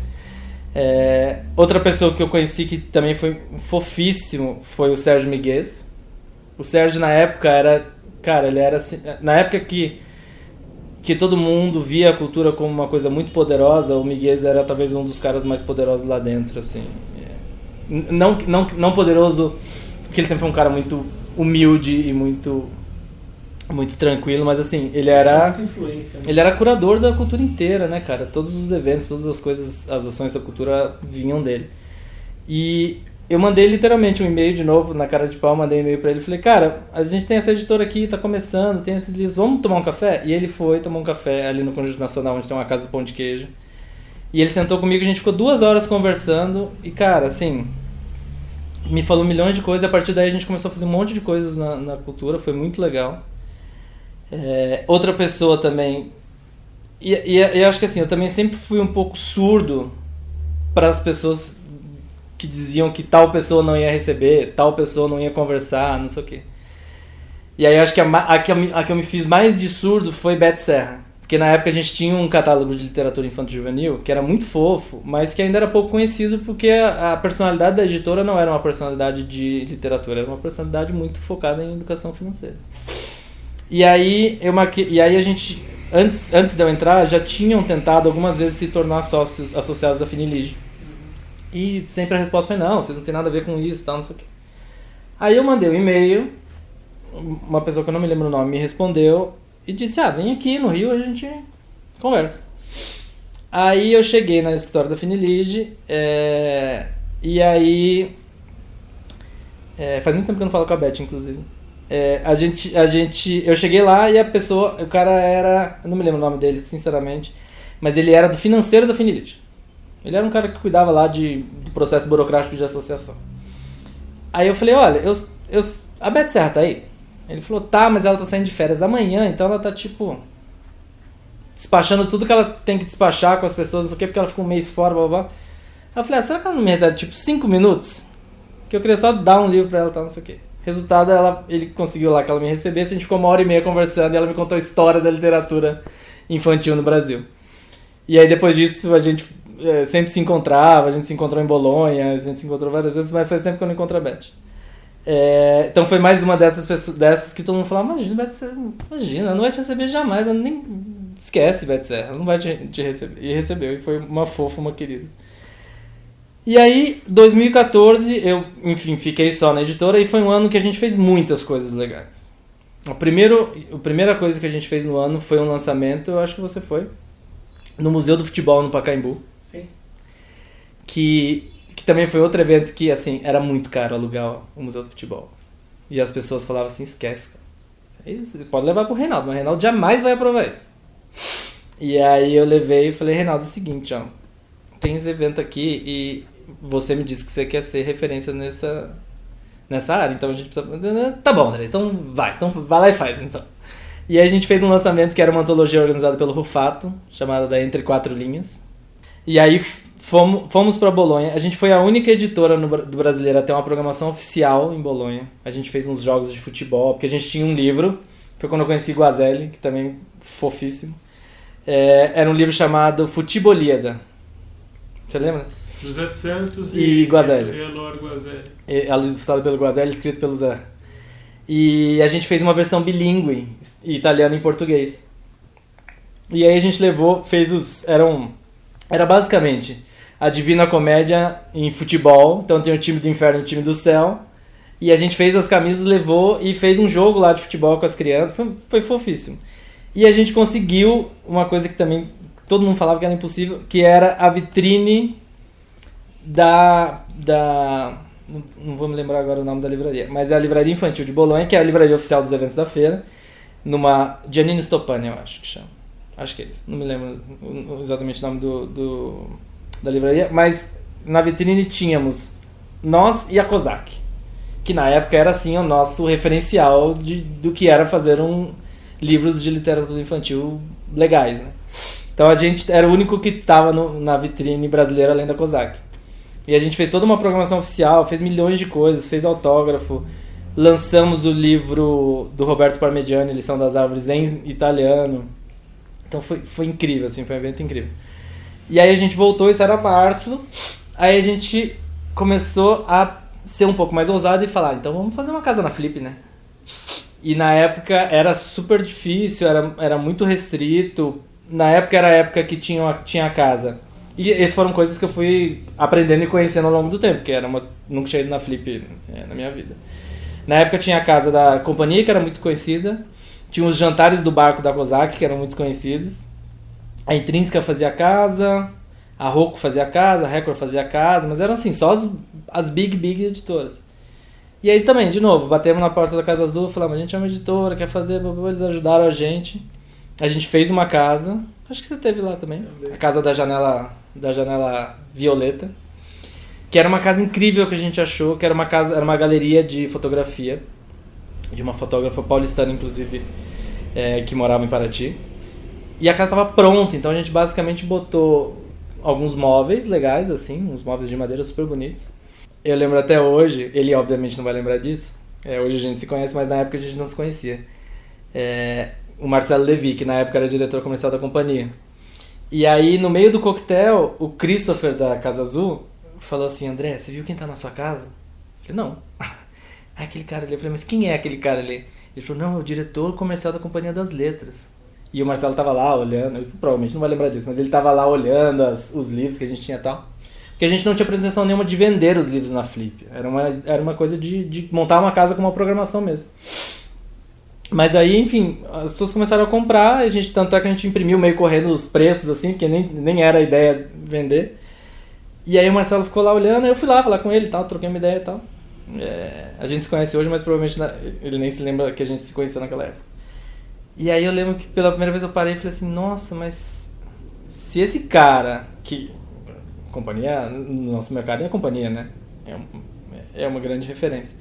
Outra pessoa que eu conheci que também foi fofíssimo foi o Sérgio Miguel. O Sérgio na época ele era assim, na época que todo mundo via a cultura como uma coisa muito poderosa, o Miguel era talvez um dos caras mais poderosos lá dentro, assim. Não poderoso, porque ele sempre foi um cara muito humilde e muito tranquilo, mas assim, ele era muita influência, né? Ele era curador da cultura inteira, né, cara? Todos os eventos, todas as coisas, as ações da cultura vinham dele. E eu mandei literalmente um e-mail de novo, na cara de pau, mandei um e-mail pra ele e falei, cara, a gente tem essa editora aqui, tá começando, tem esses livros, vamos tomar um café? E ele foi tomar um café ali no Conjunto Nacional, onde tem uma casa do pão de queijo. E ele sentou comigo, a gente ficou 2 horas conversando, e cara, assim, me falou milhões de coisas, e a partir daí a gente começou a fazer um monte de coisas na cultura, foi muito legal. Outra pessoa também, e eu acho que assim, eu também sempre fui um pouco surdo para as pessoas que diziam que tal pessoa não ia receber, tal pessoa não ia conversar, não sei o quê. E aí acho que a que eu me fiz mais de surdo foi Beth Serra, porque na época a gente tinha um catálogo de literatura infanto-juvenil que era muito fofo, mas que ainda era pouco conhecido porque a personalidade da editora não era uma personalidade de literatura, era uma personalidade muito focada em educação financeira. E aí a gente, antes de eu entrar, já tinham tentado algumas vezes se tornar sócios associados da Finilige. E sempre a resposta foi, não, vocês não tem nada a ver com isso, tal, não sei o quê. Aí eu mandei um e-mail uma pessoa que eu não me lembro o nome me respondeu e disse, vem aqui no Rio, a gente conversa. Aí eu cheguei na escritório da Finilige, e aí... faz muito tempo que eu não falo com a Beth, inclusive. Eu cheguei lá e o cara era... Eu não me lembro o nome dele, sinceramente, mas ele era do financeiro da Finilige. Ele era um cara que cuidava lá do processo burocrático de associação. Aí eu falei, olha, a Beth Serra tá aí? Ele falou, tá, mas ela tá saindo de férias amanhã, então ela tá, tipo, despachando tudo que ela tem que despachar com as pessoas, não sei o quê, porque ela ficou um mês fora, blá, blá, blá. Aí eu falei, será que ela não me recebe, tipo, 5 minutos? Que eu queria só dar um livro pra ela, tal, não sei o quê. Resultado, ele conseguiu lá que ela me recebesse, a gente ficou 1h30 conversando e ela me contou a história da literatura infantil no Brasil. E aí, depois disso, a gente sempre se encontrava, a gente se encontrou em Bolonha, a gente se encontrou várias vezes, mas faz tempo que eu não encontro a Beth. Então foi mais uma dessas pessoas, dessas que todo mundo falava, imagina, Beth Serra, imagina, ela não vai te receber jamais, ela nem esquece, Beth Serra, ela não vai te receber. E recebeu, e foi uma fofa, uma querida. E aí, 2014, eu, enfim, fiquei só na editora e foi um ano que a gente fez muitas coisas legais. A primeira coisa que a gente fez no ano foi um lançamento, eu acho que você foi, no Museu do Futebol no Pacaembu. Sim. Que também foi outro evento que, assim, era muito caro alugar o Museu do Futebol. E as pessoas falavam assim, esquece, cara. Isso, você pode levar pro Reinaldo, mas o Reinaldo jamais vai aprovar isso. E aí eu levei e falei, Reinaldo, é o seguinte, tem esse evento aqui e você me disse que você quer ser referência nessa área, então a gente precisa... Tá bom, André, então vai lá e faz, então. E aí a gente fez um lançamento que era uma antologia organizada pelo Rufato, chamada da Entre Quatro Linhas. E aí fomos para Bolonha. A gente foi a única editora do brasileiro a ter uma programação oficial em Bolonha. A gente fez uns jogos de futebol, porque a gente tinha um livro. Foi quando eu conheci Guazelli, que também é fofíssimo. Era um livro chamado Futebolíada. Você lembra? José Santos e Guazelli. E Elor Guazelli. Ilustrado pelo Guazelli, escrito pelo Zé. E a gente fez uma versão bilíngue, italiano e português. E aí a gente era basicamente a Divina Comédia em futebol. Então tem o time do inferno e o time do céu. E a gente fez as camisas, levou e fez um jogo lá de futebol com as crianças. Foi fofíssimo. E a gente conseguiu uma coisa que também todo mundo falava que era impossível, que era a vitrine não vou me lembrar agora o nome da livraria, mas é a Livraria Infantil de Bolonha, que é a livraria oficial dos eventos da feira, numa Giannini Stoppani, eu acho que chama. Acho que é isso. Não me lembro exatamente o nome da livraria, mas na vitrine tínhamos nós e a Kozak, que na época era assim o nosso referencial do que era fazer livros de literatura infantil legais, né? Então a gente era o único que estava na vitrine brasileira além da Kozak. E a gente fez toda uma programação oficial, fez milhões de coisas, fez autógrafo, lançamos o livro do Roberto Parmigiani, Lição das Árvores, em italiano. Então foi incrível, assim, foi um evento incrível. E aí a gente voltou, isso era março, aí a gente começou a ser um pouco mais ousado e falar, então vamos fazer uma casa na Flip, né? E na época era super difícil, era muito restrito. Na época era a época que tinha a casa. E essas foram coisas que eu fui aprendendo e conhecendo ao longo do tempo, porque nunca tinha ido na Flip na minha vida. Na época tinha a casa da companhia, que era muito conhecida. Tinha os jantares do barco da Kozak, que eram muito conhecidos. A Intrínseca fazia a casa, a Rocco fazia a casa, a Record fazia a casa, mas eram assim, só as big editoras. E aí também, de novo, batemos na porta da Casa Azul, falamos, a gente é uma editora, quer fazer, eles ajudaram a gente. A gente fez uma casa, acho que você teve lá também. A casa da janela violeta, que era uma casa incrível que a gente achou, que era uma galeria de fotografia, de uma fotógrafa paulistana, inclusive, que morava em Paraty. E a casa estava pronta, então a gente basicamente botou alguns móveis legais, assim, uns móveis de madeira super bonitos. Eu lembro até hoje, ele obviamente não vai lembrar disso, hoje a gente se conhece, mas na época a gente não se conhecia. O Marcelo Levi, que na época era diretor comercial da companhia. E aí, no meio do coquetel, o Christopher da Casa Azul falou assim, André, você viu quem tá na sua casa? Eu falei, não. É aquele cara ali. Eu falei, mas quem é aquele cara ali? Ele falou, não, é o diretor comercial da Companhia das Letras. E o Marcelo tava lá olhando, ele provavelmente não vai lembrar disso, mas ele tava lá olhando os livros que a gente tinha e tal. Porque a gente não tinha pretensão nenhuma de vender os livros na Flip. Era uma coisa de montar uma casa com uma programação mesmo. Mas aí, enfim, as pessoas começaram a comprar, tanto é que a gente imprimiu meio correndo os preços, assim, porque nem era a ideia vender. E aí o Marcelo ficou lá olhando, aí eu fui lá falar com ele e tal, troquei uma ideia e tal. A gente se conhece hoje, mas provavelmente ele nem se lembra que a gente se conheceu naquela época. E aí eu lembro que pela primeira vez eu parei e falei assim, nossa, mas se esse cara, que companhia, no nosso mercado é a companhia, né? É uma grande referência.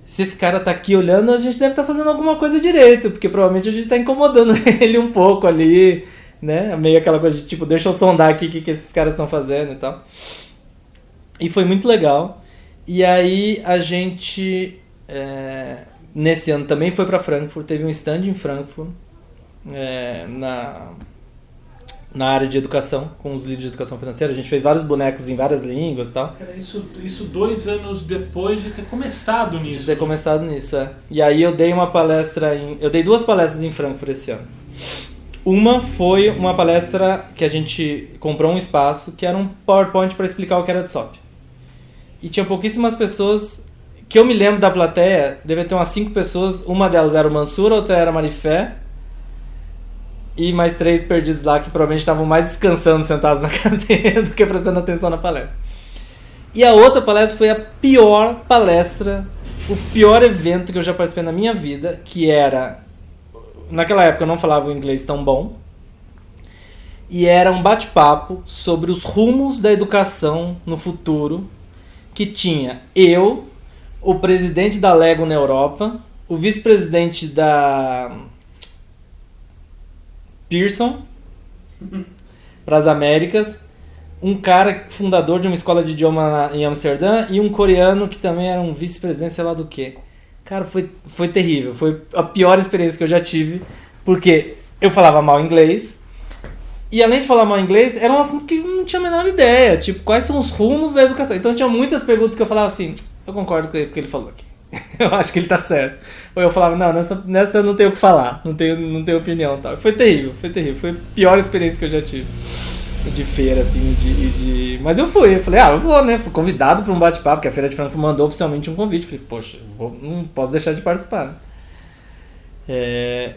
Se esse cara tá aqui olhando, a gente deve estar fazendo alguma coisa direito, porque provavelmente a gente tá incomodando ele um pouco ali, né? Meio aquela coisa de tipo, deixa eu sondar aqui o que esses caras estão fazendo e tal. E foi muito legal. E aí a gente, nesse ano também foi para Frankfurt, teve um stand em Frankfurt, na área de educação, com os livros de educação financeira. A gente fez vários bonecos em várias línguas e tal. Isso 2 anos depois de ter começado nisso. E aí eu dei eu dei 2 palestras em Frankfurt esse ano. Uma foi uma palestra que a gente comprou um espaço, que era um PowerPoint para explicar o que era DSOP. E tinha pouquíssimas pessoas, que eu me lembro da plateia, devia ter umas 5 pessoas, uma delas era o Mansur, outra era a Marifé, e mais 3 perdidos lá que provavelmente estavam mais descansando sentados na cadeira do que prestando atenção na palestra. E a outra palestra foi a pior palestra, o pior evento que eu já participei na minha vida, que era... Naquela época eu não falava o inglês tão bom. E era um bate-papo sobre os rumos da educação no futuro, que tinha eu, o presidente da Lego na Europa, o vice-presidente da Pearson para as Américas, um cara fundador de uma escola de idioma em Amsterdã e um coreano que também era um vice-presidente, sei lá do que. Cara, foi terrível. Foi a pior experiência que eu já tive, porque eu falava mal inglês e além de falar mal inglês, era um assunto que eu não tinha a menor ideia, tipo, quais são os rumos da educação. Então tinha muitas perguntas que eu falava assim, eu concordo com o que ele falou aqui. Eu acho que ele tá certo. Ou eu falava, não, nessa eu não tenho o que falar, não tenho opinião, tal. Foi terrível. Foi a pior experiência que eu já tive de feira, assim, de... Mas eu falei, eu vou, né? Fui convidado para um bate-papo, que a Feira de Frankfurt mandou oficialmente um convite. Falei, poxa, não posso deixar de participar, né?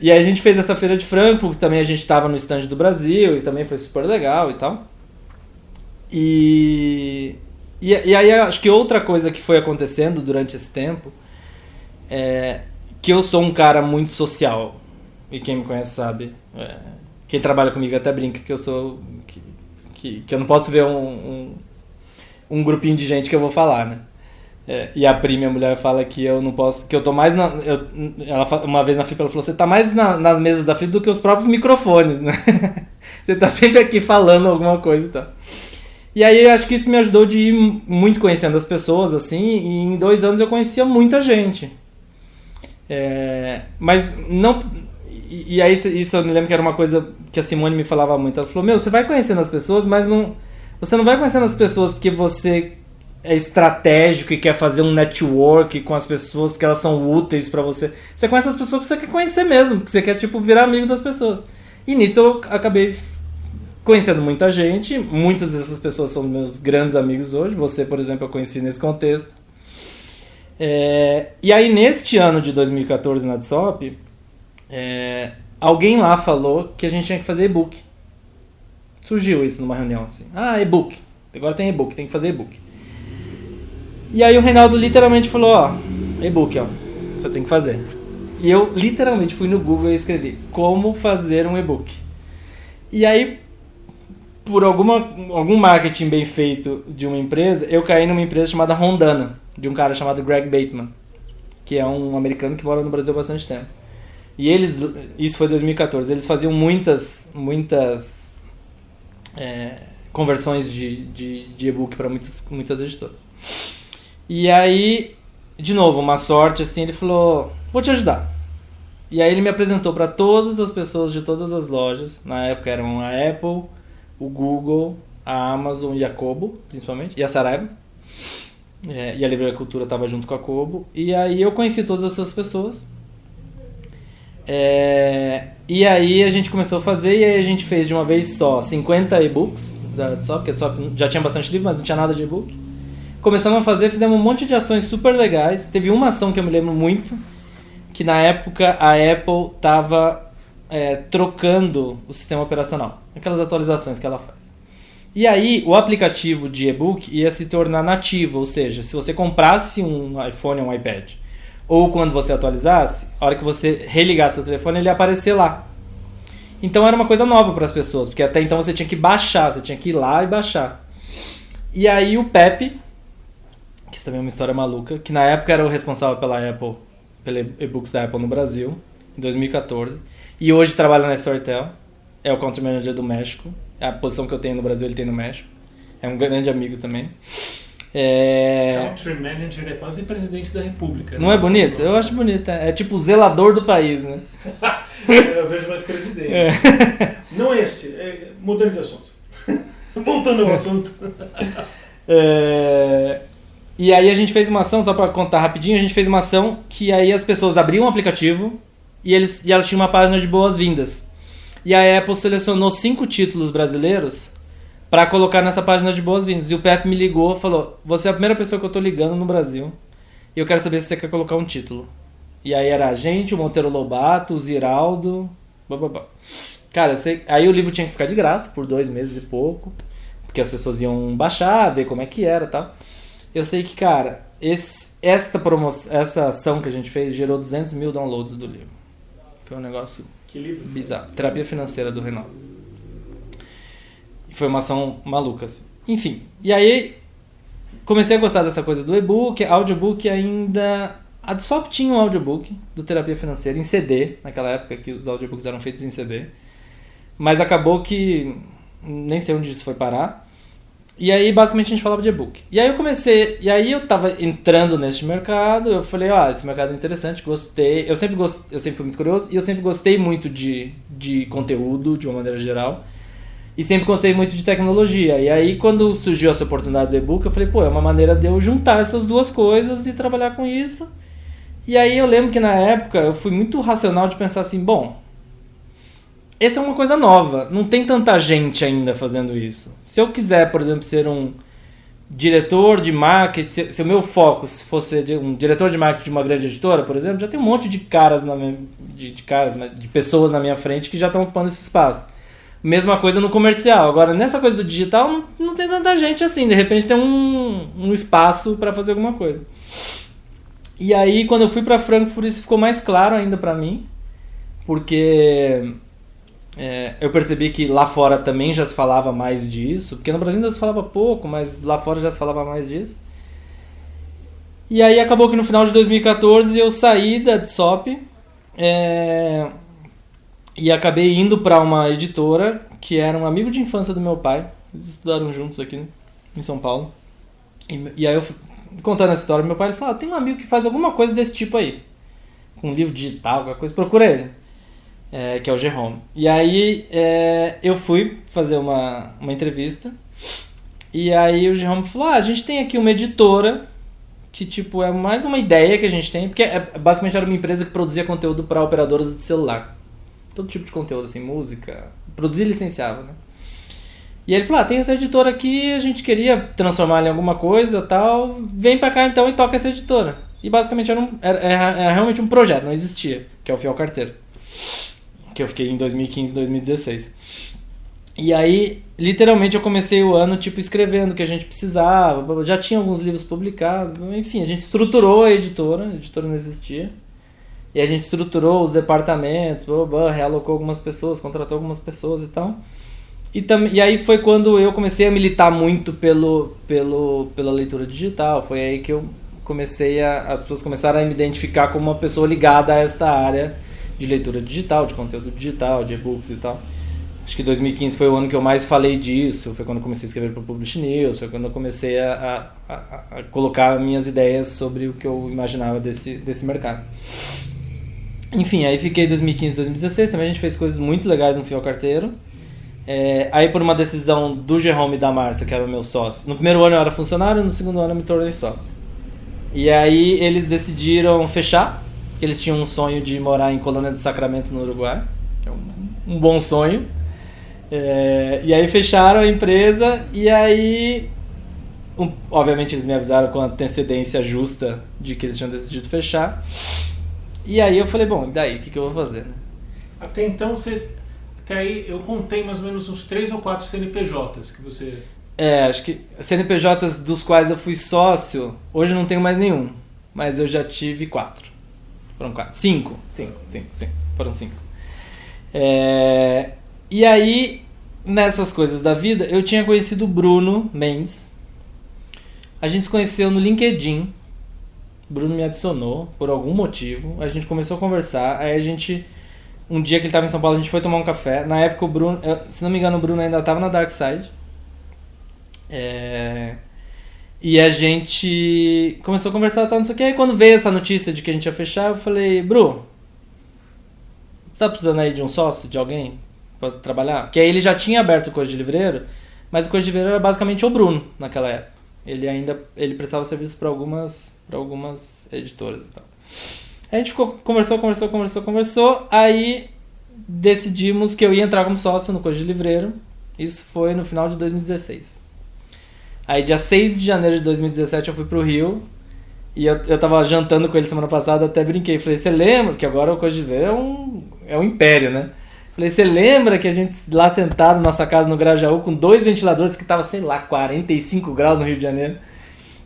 E aí a gente fez essa Feira de Frankfurt, também a gente estava no stand do Brasil, e também foi super legal e tal. E aí acho que outra coisa que foi acontecendo durante esse tempo é que eu sou um cara muito social, e quem me conhece sabe, quem trabalha comigo até brinca que eu sou que eu não posso ver um grupinho de gente que eu vou falar, né? E a Pri, minha mulher, fala que eu não posso, que eu tô mais uma vez na Flip ela falou, você tá mais nas mesas da Flip do que os próprios microfones, né? Você tá sempre aqui falando alguma coisa e tal. E aí eu acho que isso me ajudou de ir muito conhecendo as pessoas, assim, e em 2 anos eu conhecia muita gente. Mas não... E aí isso eu me lembro que era uma coisa que a Simone me falava muito. Ela falou, você vai conhecendo as pessoas, mas você não vai conhecendo as pessoas porque você é estratégico e quer fazer um network com as pessoas porque elas são úteis pra você. Você conhece as pessoas porque você quer conhecer mesmo, porque você quer, tipo, virar amigo das pessoas. E nisso eu acabei conhecendo muita gente, muitas dessas pessoas são meus grandes amigos hoje. Você, por exemplo, eu conheci nesse contexto. E aí, neste ano de 2014, na DSOP, alguém lá falou que a gente tinha que fazer e-book. Surgiu isso numa reunião, assim. E-book. Agora tem e-book, tem que fazer e-book. E aí o Reinaldo literalmente falou, e-book, você tem que fazer. E eu literalmente fui no Google e escrevi, como fazer um e-book. E aí, por algum marketing bem feito de uma empresa, eu caí numa empresa chamada Rondana, de um cara chamado Greg Bateman, que é um americano que mora no Brasil há bastante tempo. E eles, isso foi em 2014, eles faziam muitas conversões de e-book para muitas editoras. E aí, de novo, uma sorte assim, ele falou, vou te ajudar. E aí ele me apresentou para todas as pessoas de todas as lojas, na época eram a Apple, o Google, a Amazon e a Kobo, principalmente, e a Saraiva. E a Livraria Cultura estava junto com a Kobo. E aí eu conheci todas essas pessoas. E aí a gente começou a fazer, e aí a gente fez de uma vez só 50 e-books da DSOP, porque a DSOP já tinha bastante livro, mas não tinha nada de e-book. Começamos a fazer, fizemos um monte de ações super legais. Teve uma ação que eu me lembro muito, que na época a Apple estava trocando o sistema operacional, aquelas atualizações que ela faz. E aí o aplicativo de e-book ia se tornar nativo, ou seja, se você comprasse um iPhone ou um iPad, ou quando você atualizasse, a hora que você religasse o telefone, ele ia aparecer lá. Então era uma coisa nova para as pessoas, porque até então você tinha que baixar, você tinha que ir lá e baixar. E aí o Pepe, que isso também é uma história maluca, que na época era o responsável pela e-books da Apple no Brasil, em 2014, e hoje trabalha na Storytel, é o Country Manager do México, é a posição que eu tenho no Brasil, ele tem no México, é um grande amigo também. Country Manager é quase presidente da República. Não é bonito? Eu acho bonito, é tipo o zelador do país, né? Eu vejo mais presidente. Não este, mudando de assunto. Voltando ao assunto. E aí a gente fez uma ação, só para contar rapidinho, a gente fez uma ação que aí as pessoas abriam o aplicativo e elas tinham uma página de boas-vindas. E a Apple selecionou 5 títulos brasileiros para colocar nessa página de boas-vindas. E o Pepe me ligou e falou, você é a primeira pessoa que eu tô ligando no Brasil e eu quero saber se você quer colocar um título. E aí era a gente, o Monteiro Lobato, o Ziraldo, bababá. Cara, aí o livro tinha que ficar de graça por 2 meses e pouco, porque as pessoas iam baixar, ver como é que era e tal. Eu sei que, cara, essa ação que a gente fez gerou 200 mil downloads do livro. Foi um negócio bizarro. Terapia Financeira do Reinaldo. Foi uma ação maluca, assim. Enfim, e aí comecei a gostar dessa coisa do e-book, audiobook ainda... A Adsop tinha um audiobook do Terapia Financeira em CD, naquela época que os audiobooks eram feitos em CD. Mas acabou que nem sei onde isso foi parar. E aí basicamente a gente falava de e-book. E aí eu tava entrando nesse mercado, eu falei, esse mercado é interessante, gostei. Eu sempre fui muito curioso e eu sempre gostei muito de conteúdo de uma maneira geral. E sempre gostei muito de tecnologia. E aí quando surgiu essa oportunidade do e-book, eu falei, é uma maneira de eu juntar essas duas coisas e trabalhar com isso. E aí eu lembro que na época eu fui muito racional de pensar assim, essa é uma coisa nova, não tem tanta gente ainda fazendo isso. Se eu quiser, por exemplo, ser um diretor de marketing, se o meu foco fosse um diretor de marketing de uma grande editora, por exemplo, já tem um monte de de pessoas na minha frente que já estão ocupando esse espaço. Mesma coisa no comercial. Agora, nessa coisa do digital, não tem tanta gente assim. De repente tem um espaço para fazer alguma coisa. E aí, quando eu fui para Frankfurt, isso ficou mais claro ainda para mim. Porque eu percebi que lá fora também já se falava mais disso. Porque no Brasil ainda se falava pouco, mas lá fora já se falava mais disso. E aí acabou que no final de 2014 eu saí da Adsop. E acabei indo para uma editora que era um amigo de infância do meu pai. Eles estudaram juntos aqui em São Paulo. E aí eu contando essa história, meu pai falou, tem um amigo que faz alguma coisa desse tipo aí. Com livro digital, alguma coisa, procura ele. Que é o Jerome. E aí eu fui fazer uma entrevista. E aí o Jerome falou, a gente tem aqui uma editora que tipo é mais uma ideia que a gente tem. Porque basicamente era uma empresa que produzia conteúdo para operadoras de celular. Todo tipo de conteúdo, assim, música, produzir e licenciava, né? E ele falou, tem essa editora aqui, a gente queria transformar ela em alguma coisa, tal, vem pra cá então e toca essa editora. E basicamente era realmente um projeto, não existia, que é o Fiel Carteiro, que eu fiquei em 2015, 2016. E aí, literalmente, eu comecei o ano, tipo, escrevendo o que a gente precisava, já tinha alguns livros publicados, enfim, a gente estruturou a editora não existia. E a gente estruturou os departamentos, realocou algumas pessoas, contratou algumas pessoas e tal. E aí foi quando eu comecei a militar muito pela leitura digital. Foi aí que eu as pessoas começaram a me identificar como uma pessoa ligada a esta área de leitura digital, de conteúdo digital, de e-books e tal. Acho que 2015 foi o ano que eu mais falei disso, foi quando eu comecei a escrever para o Publish News, foi quando eu comecei a colocar minhas ideias sobre o que eu imaginava desse mercado. Enfim, aí fiquei 2015, 2016, também a gente fez coisas muito legais no Fiel Carteiro. Aí por uma decisão do Jerome e da Márcia, que era o meu sócio, no primeiro ano eu era funcionário, no segundo ano eu me tornei sócio. E aí eles decidiram fechar, porque eles tinham um sonho de morar em Colônia de Sacramento, no Uruguai, que é um bom sonho. E aí fecharam a empresa e aí, obviamente eles me avisaram com a antecedência justa de que eles tinham decidido fechar. E aí eu falei, bom, e daí? O que eu vou fazer, né? Até então, até aí eu contei mais ou menos uns 3 ou 4 CNPJs que você... Acho que CNPJs dos quais eu fui sócio, hoje eu não tenho mais nenhum, mas eu já tive 4. Foram 4. 5. Foram 5. E aí, nessas coisas da vida, eu tinha conhecido o Bruno Mendes. A gente se conheceu no LinkedIn. O Bruno me adicionou por algum motivo. A gente começou a conversar. Aí a gente, um dia que ele estava em São Paulo, a gente foi tomar um café. Na época o Bruno, se não me engano, o Bruno ainda estava na Dark Side. E a gente começou a conversar, tal, não sei o que. Aí quando veio essa notícia de que a gente ia fechar, eu falei, Bru, você tá precisando aí de um sócio, de alguém pra trabalhar? Porque aí ele já tinha aberto o Coisa de Livreiro, mas o Coisa de Livreiro era basicamente o Bruno naquela época. Ele prestava serviços para algumas editoras e tal. Aí a gente conversou, aí decidimos que eu ia entrar como sócio no Coisa de Livreiro. Isso foi no final de 2016. Aí dia 6 de janeiro de 2017 eu fui pro Rio. E eu tava jantando com ele semana passada, até brinquei. Falei, você lembra? Que agora o Coisa de Livreiro é um império, né? Falei, você lembra que a gente lá sentado na nossa casa no Grajaú com 2 ventiladores que tava, sei lá, 45 graus no Rio de Janeiro.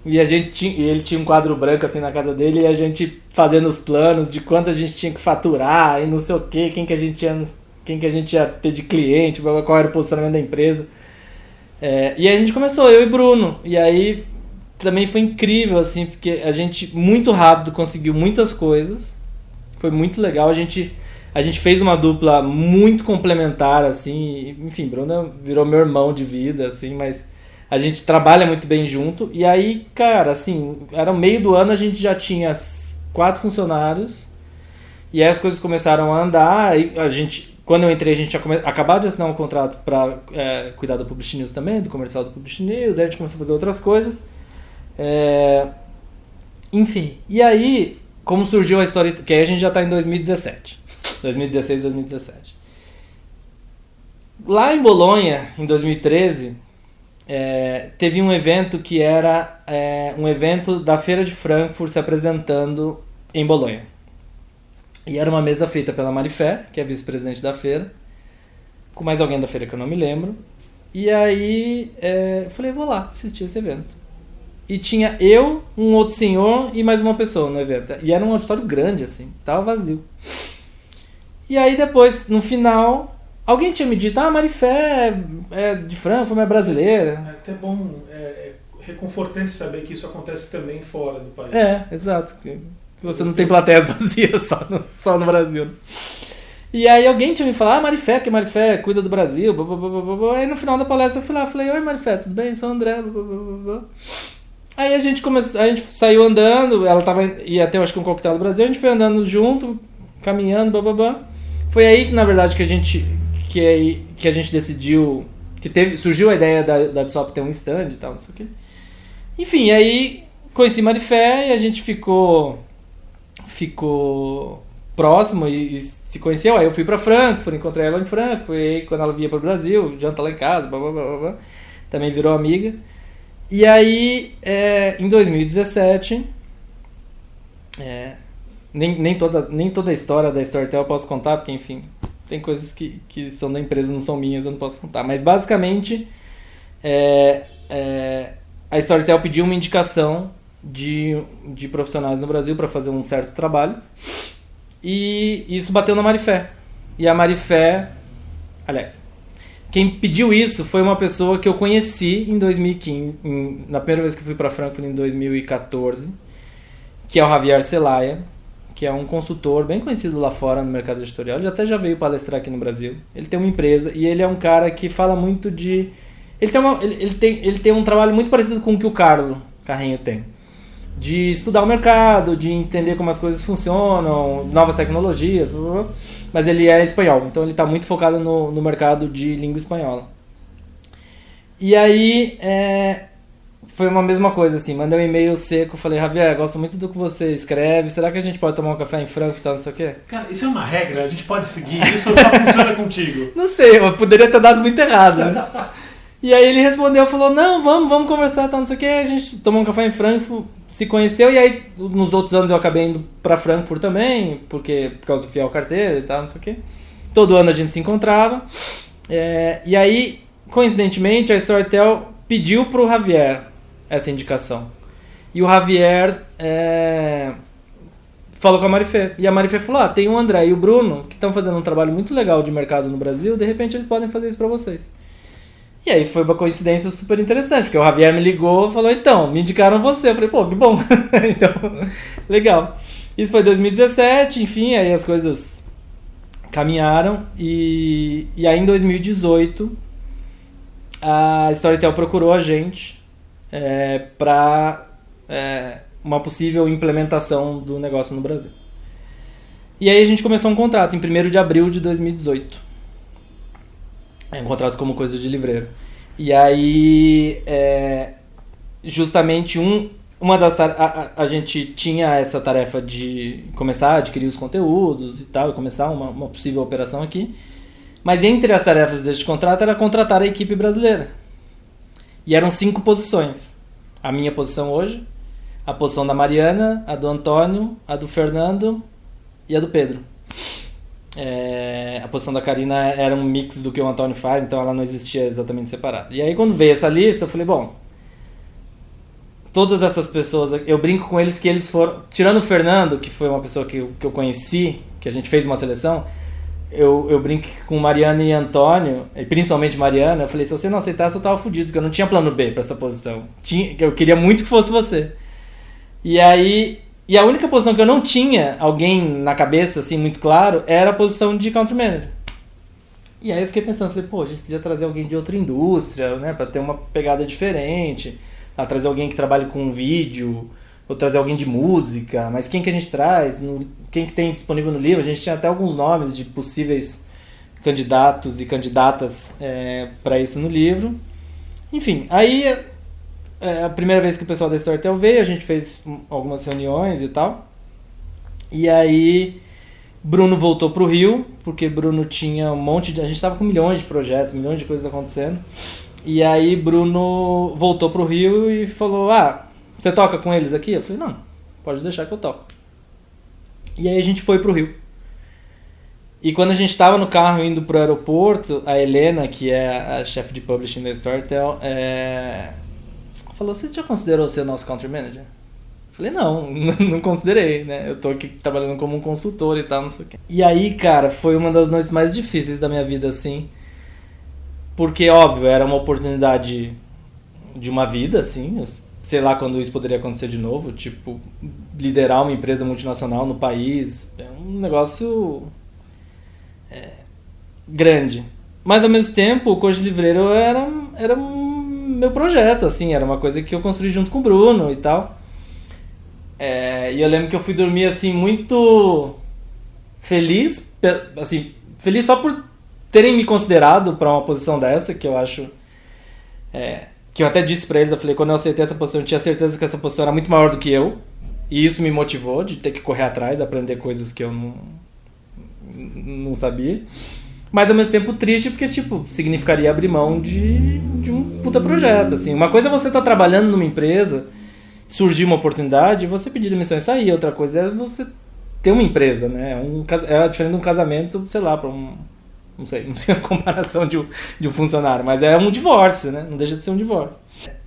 E ele tinha um quadro branco assim na casa dele e a gente fazendo os planos de quanto a gente tinha que faturar e não sei o que, quem que a gente ia ter de cliente, qual era o posicionamento da empresa. E aí a gente começou, eu e Bruno. E aí também foi incrível, assim, porque a gente muito rápido conseguiu muitas coisas. Foi muito legal. A gente fez uma dupla muito complementar, assim. Enfim, Bruno virou meu irmão de vida, assim, mas a gente trabalha muito bem junto. E aí, cara, assim, era o meio do ano, a gente já tinha 4 funcionários. E aí as coisas começaram a andar. E quando eu entrei, a gente tinha acabado de assinar um contrato para cuidar do Publish News também, do comercial do Publish News. Aí a gente começou a fazer outras coisas. Enfim, e aí, como surgiu a história... Que aí a gente já está em 2017. 2016, 2017. Lá em Bolonha, em 2013, teve um evento que era um evento da Feira de Frankfurt se apresentando em Bolonha. E era uma mesa feita pela Marifé, que é vice-presidente da feira, com mais alguém da feira que eu não me lembro. E aí eu falei, vou lá assistir esse evento. E tinha eu, um outro senhor e mais uma pessoa no evento. E era um auditório grande, assim, tava vazio. E aí depois, no final, alguém tinha me dito, Marifé é de Frankfurt, mas é brasileira. É até bom, reconfortante saber que isso acontece também fora do país. Exato. Você não tem plateias vazias só no Brasil. E aí alguém tinha me falado, Marifé, que Marifé cuida do Brasil, blá, blá, blá, blá, blá. Aí no final da palestra eu fui lá, falei, oi Marifé, tudo bem? Sou o André, blá, blá, blá, blá. Aí a gente saiu andando, ela ia ter, acho que um coquetel do Brasil, a gente foi andando junto, caminhando, blá, blá, blá. Foi aí que, na verdade, que a gente decidiu, surgiu a ideia da DSOP ter um stand e tal, não sei o quê. Enfim, aí conheci Marifé e a gente ficou próximo e se conheceu. Aí eu fui pra Frankfurt, encontrei ela em Frankfurt, aí quando ela vinha pro Brasil, janta lá em casa, blá, blá, blá, blá, também virou amiga. E aí, em 2017, nem toda a história da Storytel eu posso contar, porque enfim, tem coisas que são da empresa, não são minhas, eu não posso contar. Mas basicamente, a Storytel pediu uma indicação de profissionais no Brasil para fazer um certo trabalho. E isso bateu na Marifé. E a Marifé, aliás, quem pediu isso foi uma pessoa que eu conheci em 2015, na primeira vez que eu fui para Frankfurt em 2014, que é o Javier Celaya, que é um consultor bem conhecido lá fora no mercado editorial. Ele até já veio palestrar aqui no Brasil. Ele tem uma empresa e ele é um cara que fala muito de... Ele tem um trabalho muito parecido com o que o Carlo Carrinho tem. De estudar o mercado, de entender como as coisas funcionam, novas tecnologias, blá, blá, blá. Mas ele é espanhol, então ele está muito focado no mercado de língua espanhola. E aí foi uma mesma coisa, assim, mandei um e-mail seco, falei, Javier, gosto muito do que você escreve, será que a gente pode tomar um café em Frankfurt e tal, não sei o quê? Cara, isso é uma regra, a gente pode seguir, isso só funciona contigo. Não sei, eu poderia ter dado muito errado, né? E aí ele respondeu, falou, não, vamos conversar, tá, não sei o que. A gente tomou um café em Frankfurt, se conheceu, e aí nos outros anos eu acabei indo pra Frankfurt também, por causa do Fiel Carteiro e tal, não sei o que. Todo ano a gente se encontrava. E aí, coincidentemente, a Storytel pediu pro Javier essa indicação. E o Javier falou com a Marifé. E a Marifé falou, tem o André e o Bruno, que estão fazendo um trabalho muito legal de mercado no Brasil, de repente eles podem fazer isso pra vocês. E aí foi uma coincidência super interessante, porque o Javier me ligou e falou, então, me indicaram você. Eu falei, pô, que bom. Então, legal. Isso foi 2017, enfim, aí as coisas caminharam. E aí em 2018, a Storytel procurou a gente para uma possível implementação do negócio no Brasil. E aí a gente começou um contrato em 1º de abril de 2018. Um contrato como coisa de livreiro. E aí, justamente uma das a gente tinha essa tarefa de começar a adquirir os conteúdos e tal, e começar uma possível operação aqui. Mas entre as tarefas deste contrato era contratar a equipe brasileira. E eram 5 posições. A minha posição hoje, a posição da Mariana, a do Antônio, a do Fernando e a do Pedro. A posição da Karina era um mix do que o Antônio faz, então ela não existia exatamente separada. E aí quando veio essa lista, eu falei, bom, todas essas pessoas, eu brinco com eles que eles foram, tirando o Fernando, que foi uma pessoa que eu conheci, que a gente fez uma seleção, eu brinco com Mariana e Antônio, e principalmente Mariana, eu falei, se você não aceitasse eu tava fudido, porque eu não tinha plano B pra essa posição. Eu queria muito que fosse você. E aí... E a única posição que eu não tinha alguém na cabeça, assim, muito claro, era a posição de Country Manager. E aí eu fiquei pensando, falei, pô, a gente podia trazer alguém de outra indústria, né, pra ter uma pegada diferente, trazer alguém que trabalhe com vídeo, ou trazer alguém de música, mas quem que a gente traz? Quem que tem disponível no livro? A gente tinha até alguns nomes de possíveis candidatos e candidatas para isso no livro. Enfim, aí... a primeira vez que o pessoal da Storytel veio, a gente fez algumas reuniões e tal. E aí, Bruno voltou pro Rio, porque Bruno tinha um monte de... A gente estava com milhões de projetos, milhões de coisas acontecendo. E aí, Bruno voltou pro Rio e falou, você toca com eles aqui? Eu falei, não, pode deixar que eu toco. E aí a gente foi pro Rio. E quando a gente estava no carro indo pro aeroporto, a Helena, que é a chefe de publishing da Storytel, falou, você já considerou ser nosso country manager? Eu falei, não considerei, né? Eu tô aqui trabalhando como um consultor e tal, não sei o quê. E aí, cara, foi uma das noites mais difíceis da minha vida, assim. Porque, óbvio, era uma oportunidade de uma vida, assim. Eu sei lá quando isso poderia acontecer de novo. Tipo, liderar uma empresa multinacional no país. É um negócio grande. Mas, ao mesmo tempo, o Coach Livreiro era meu projeto, assim, era uma coisa que eu construí junto com o Bruno e tal. E eu lembro que eu fui dormir, assim, muito feliz, assim, feliz só por terem me considerado para uma posição dessa, que eu acho... que eu até disse para eles, eu falei, quando eu aceitei essa posição, eu tinha certeza que essa posição era muito maior do que eu, e isso me motivou de ter que correr atrás, aprender coisas que eu não sabia. Mas ao mesmo tempo triste, porque, tipo, significaria abrir mão de um puta projeto, assim. Uma coisa é você estar trabalhando numa empresa, surgir uma oportunidade, você pedir demissão e sair. Outra coisa é você ter uma empresa, né? É diferente de um casamento, sei lá, para não sei a comparação de um funcionário, mas é um divórcio, né? Não deixa de ser um divórcio.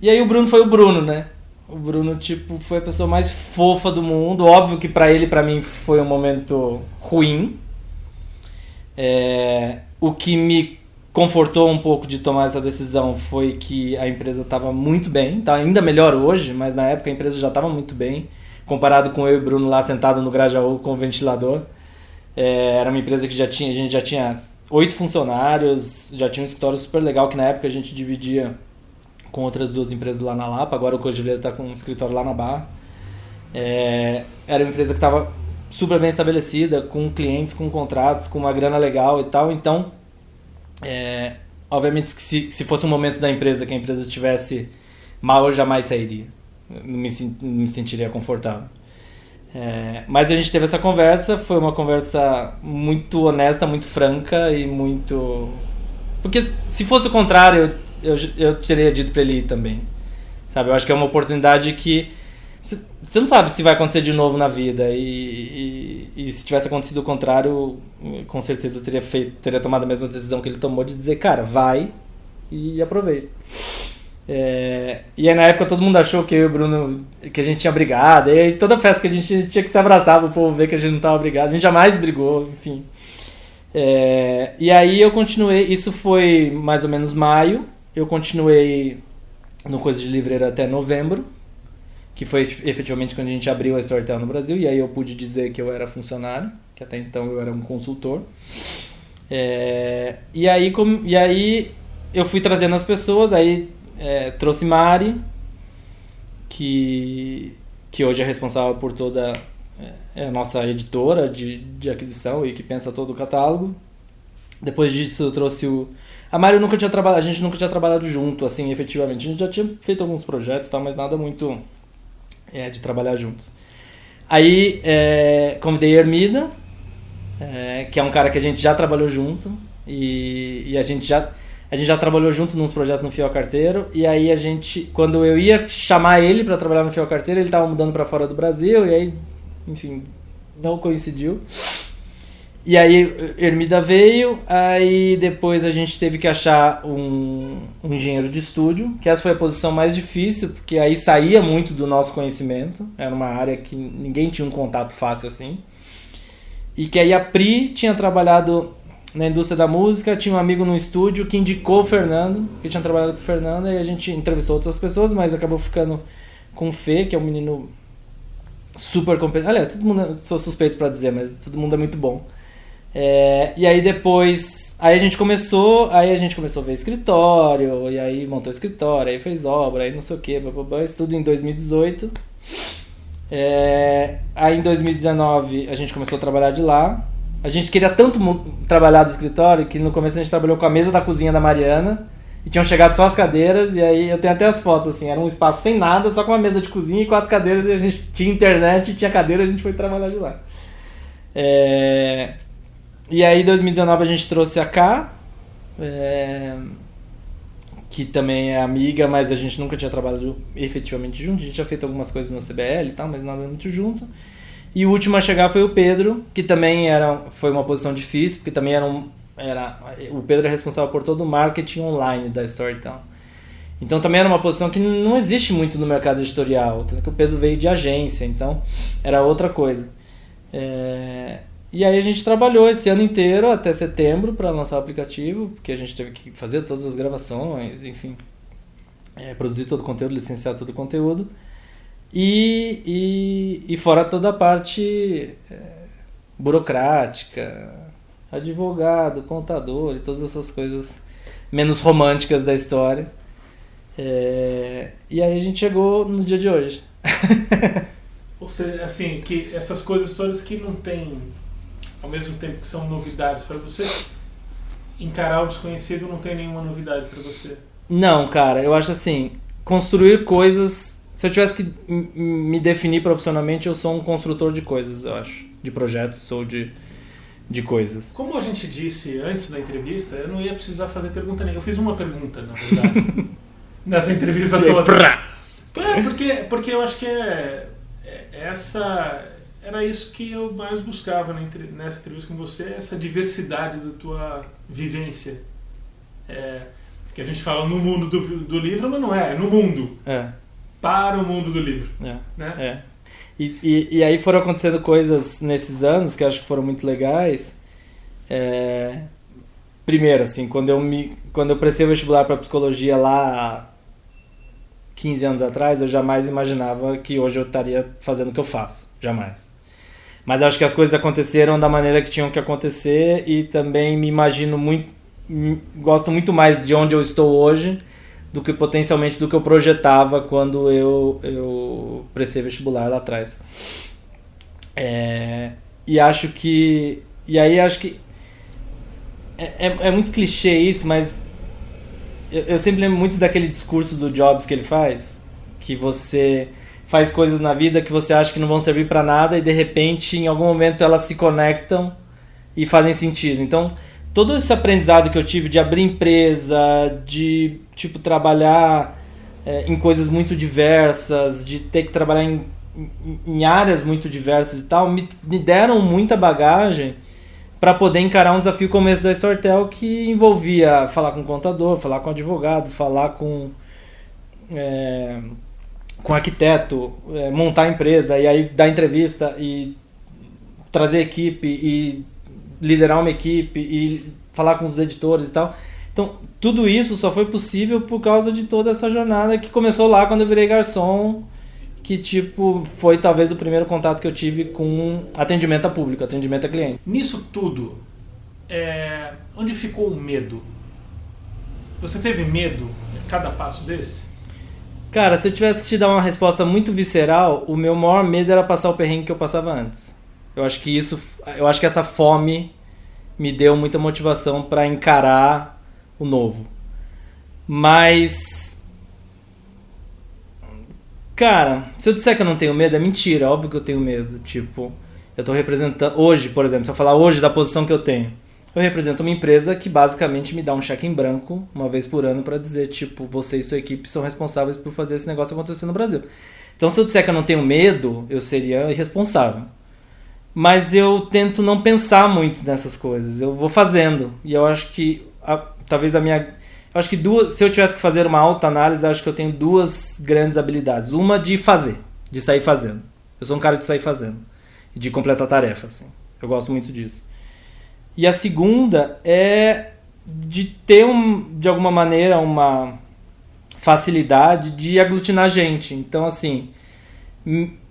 E aí o Bruno foi o Bruno, né? O Bruno, tipo, foi a pessoa mais fofa do mundo. Óbvio que pra ele e pra mim foi um momento ruim. O que me confortou um pouco de tomar essa decisão foi que a empresa estava muito bem, tá ainda melhor hoje, mas na época a empresa já estava muito bem, comparado com eu e o Bruno lá sentado no Grajaú com o ventilador. Era uma empresa que a gente já tinha 8 funcionários, já tinha um escritório super legal que na época a gente dividia com outras 2 empresas lá na Lapa, agora o Cogileiro está com um escritório lá na Barra. Era uma empresa que estava super bem estabelecida, com clientes, com contratos, com uma grana legal e tal. Então, obviamente que se fosse um momento da empresa que a empresa estivesse mal, eu jamais sairia. Não me sentiria confortável. Mas a gente teve essa conversa, foi uma conversa muito honesta, muito franca e muito... Porque se fosse o contrário, eu teria dito pra ele ir também. Sabe, eu acho que é uma oportunidade que você não sabe se vai acontecer de novo na vida. E se tivesse acontecido o contrário, com certeza eu teria tomado a mesma decisão que ele tomou de dizer, cara, vai e aproveita. E aí na época todo mundo achou que eu e o Bruno, que a gente tinha brigado. E aí toda festa que a gente tinha que se abraçar pro povo ver que a gente não tava brigado. A gente jamais brigou, enfim. E aí eu continuei, isso foi mais ou menos maio. Eu continuei no Coisa de Livreiro até novembro, que foi efetivamente quando a gente abriu a Storytel no Brasil, e aí eu pude dizer que eu era funcionário, que até então eu era um consultor. E aí eu fui trazendo as pessoas, aí trouxe Mari, que hoje é responsável por toda a nossa editora de aquisição e que pensa todo o catálogo. Depois disso eu trouxe a Mari a gente nunca tinha trabalhado junto, assim, efetivamente. A gente já tinha feito alguns projetos e tal, mas nada muito de trabalhar juntos. Aí convidei a Hermida, que é um cara que a gente já trabalhou junto, e a gente já trabalhou junto nos projetos no Fiel Carteiro, e aí quando eu ia chamar ele para trabalhar no Fiel Carteiro, ele estava mudando para fora do Brasil, e aí, enfim, não coincidiu. E aí Hermida veio, aí depois a gente teve que achar um engenheiro de estúdio, que essa foi a posição mais difícil, porque aí saía muito do nosso conhecimento, era uma área que ninguém tinha um contato fácil assim. E que aí a Pri tinha trabalhado na indústria da música, tinha um amigo no estúdio que indicou o Fernando, que tinha trabalhado com o Fernando, e a gente entrevistou outras pessoas, mas acabou ficando com o Fê, que é um menino super competente. Aliás, todo mundo, sou suspeito pra dizer, mas todo mundo é muito bom. E aí depois, aí a gente começou a ver escritório, e aí montou escritório, aí fez obra, aí não sei o que, isso tudo em 2018. Aí em 2019 a gente começou a trabalhar de lá. A gente queria tanto trabalhar do escritório que no começo a gente trabalhou com a mesa da cozinha da Mariana, e tinham chegado só as cadeiras, e aí eu tenho até as fotos, assim, era um espaço sem nada, só com uma mesa de cozinha e 4 cadeiras, e a gente tinha internet, tinha cadeira, a gente foi trabalhar de lá. E aí em 2019 a gente trouxe a Ká, que também é amiga, mas a gente nunca tinha trabalhado efetivamente junto. A gente tinha feito algumas coisas na CBL e tal, mas nada muito junto. E o último a chegar foi o Pedro, que também foi uma posição difícil, porque também o Pedro é responsável por todo o marketing online da Storytel. Então também era uma posição que não existe muito no mercado editorial, tanto que o Pedro veio de agência, então era outra coisa. E aí a gente trabalhou esse ano inteiro, até setembro, para lançar o aplicativo, porque a gente teve que fazer todas as gravações, enfim, produzir todo o conteúdo, licenciar todo o conteúdo, e fora toda a parte burocrática, advogado, contador e todas essas coisas menos românticas da história. E aí a gente chegou no dia de hoje. Ou seja, assim, que essas coisas todas que não tem, ao mesmo tempo que são novidades para você, encarar o desconhecido não tem nenhuma novidade para você? Não, cara, eu acho assim, construir coisas, se eu tivesse que me definir profissionalmente, eu sou um construtor de coisas, eu acho, de projetos ou de coisas. Como a gente disse antes da entrevista, eu não ia precisar fazer pergunta nenhuma. Eu fiz uma pergunta, na verdade, nessa entrevista toda. Porque eu acho que era isso que eu mais buscava nessa entrevista com você, essa diversidade da tua vivência. Que a gente fala no mundo do livro, mas não é no mundo. Para o mundo do livro. Né? E aí foram acontecendo coisas nesses anos que eu acho que foram muito legais. Primeiro, assim, quando eu prestei o vestibular para psicologia lá 15 anos atrás, eu jamais imaginava que hoje eu estaria fazendo o que eu faço. Jamais. Mas acho que as coisas aconteceram da maneira que tinham que acontecer, e também me imagino muito, gosto muito mais de onde eu estou hoje do que potencialmente do que eu projetava quando eu prestei vestibular lá atrás. E acho que é muito clichê isso, mas eu sempre lembro muito daquele discurso do Jobs que ele faz, que você faz coisas na vida que você acha que não vão servir pra nada, e de repente em algum momento elas se conectam e fazem sentido. Então todo esse aprendizado que eu tive de abrir empresa, de tipo trabalhar em coisas muito diversas, de ter que trabalhar em áreas muito diversas e tal, me deram muita bagagem para poder encarar um desafio como esse da Storytel, que envolvia falar com contador, falar com advogado, falar com arquiteto, montar a empresa e aí dar entrevista e trazer equipe e liderar uma equipe e falar com os editores e tal. Então, tudo isso só foi possível por causa de toda essa jornada que começou lá quando eu virei garçom, que tipo foi talvez o primeiro contato que eu tive com atendimento a público, atendimento a cliente. Nisso tudo, onde ficou o medo? Você teve medo em cada passo desse? Cara, se eu tivesse que te dar uma resposta muito visceral, o meu maior medo era passar o perrengue que eu passava antes. Eu acho que essa fome me deu muita motivação para encarar o novo. Mas, cara, se eu disser que eu não tenho medo, é mentira. Óbvio que eu tenho medo. Tipo, eu tô representando... Hoje, por exemplo, se eu falar hoje da posição que eu tenho, eu represento uma empresa que basicamente me dá um cheque em branco uma vez por ano para dizer, tipo, você e sua equipe são responsáveis por fazer esse negócio acontecer no Brasil. Então, se eu disser que eu não tenho medo, eu seria irresponsável. Mas eu tento não pensar muito nessas coisas. Eu vou fazendo. E eu acho que eu acho que se eu tivesse que fazer uma autoanálise, eu acho que eu tenho duas grandes habilidades. Uma de fazer, de sair fazendo. Eu sou um cara de sair fazendo. E de completar tarefas, assim. Eu gosto muito disso. E a segunda é de ter, de alguma maneira, uma facilidade de aglutinar gente. Então, assim,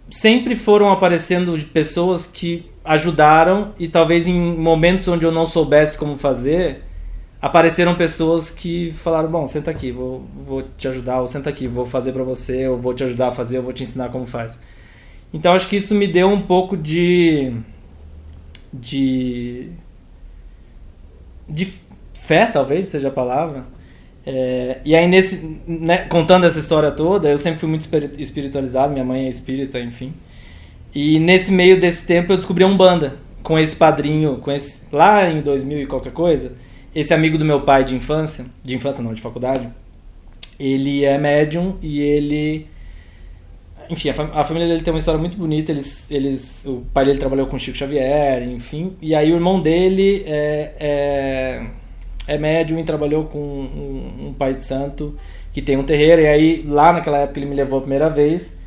sempre foram aparecendo pessoas que ajudaram e talvez em momentos onde eu não soubesse como fazer, apareceram pessoas que falaram, bom, senta aqui, vou te ajudar, ou senta aqui, vou fazer pra você, eu vou te ajudar a fazer, eu vou te ensinar como faz. Então acho que isso me deu um pouco de fé, talvez seja a palavra. E aí contando essa história toda, eu sempre fui muito espiritualizado, minha mãe é espírita, enfim. E nesse meio desse tempo eu descobri a Umbanda, com esse padrinho, lá em 2000 e qualquer coisa, esse amigo do meu pai de faculdade, ele é médium e ele... Enfim, a família dele tem uma história muito bonita, o pai dele trabalhou com Chico Xavier, enfim, e aí o irmão dele é médium e trabalhou com um pai de santo que tem um terreiro, e aí lá naquela época ele me levou a primeira vez.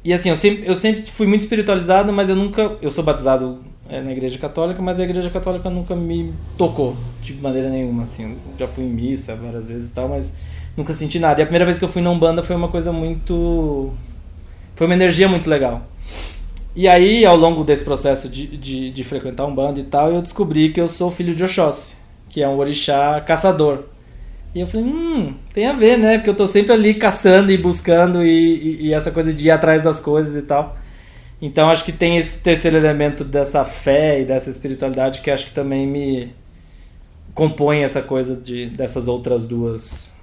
E assim, eu sempre fui muito espiritualizado, mas eu sou batizado na igreja católica, mas a igreja católica nunca me tocou de maneira nenhuma, assim. Eu já fui em missa várias vezes e tal, mas nunca senti nada. E a primeira vez que eu fui na Umbanda foi uma coisa foi uma energia muito legal. E aí, ao longo desse processo de frequentar Umbanda e tal, eu descobri que eu sou filho de Oxóssi, que é um orixá caçador. E eu falei, tem a ver, né? Porque eu tô sempre ali caçando e buscando e essa coisa de ir atrás das coisas e tal. Então acho que tem esse terceiro elemento dessa fé e dessa espiritualidade que acho que também me compõe essa coisa dessas outras duas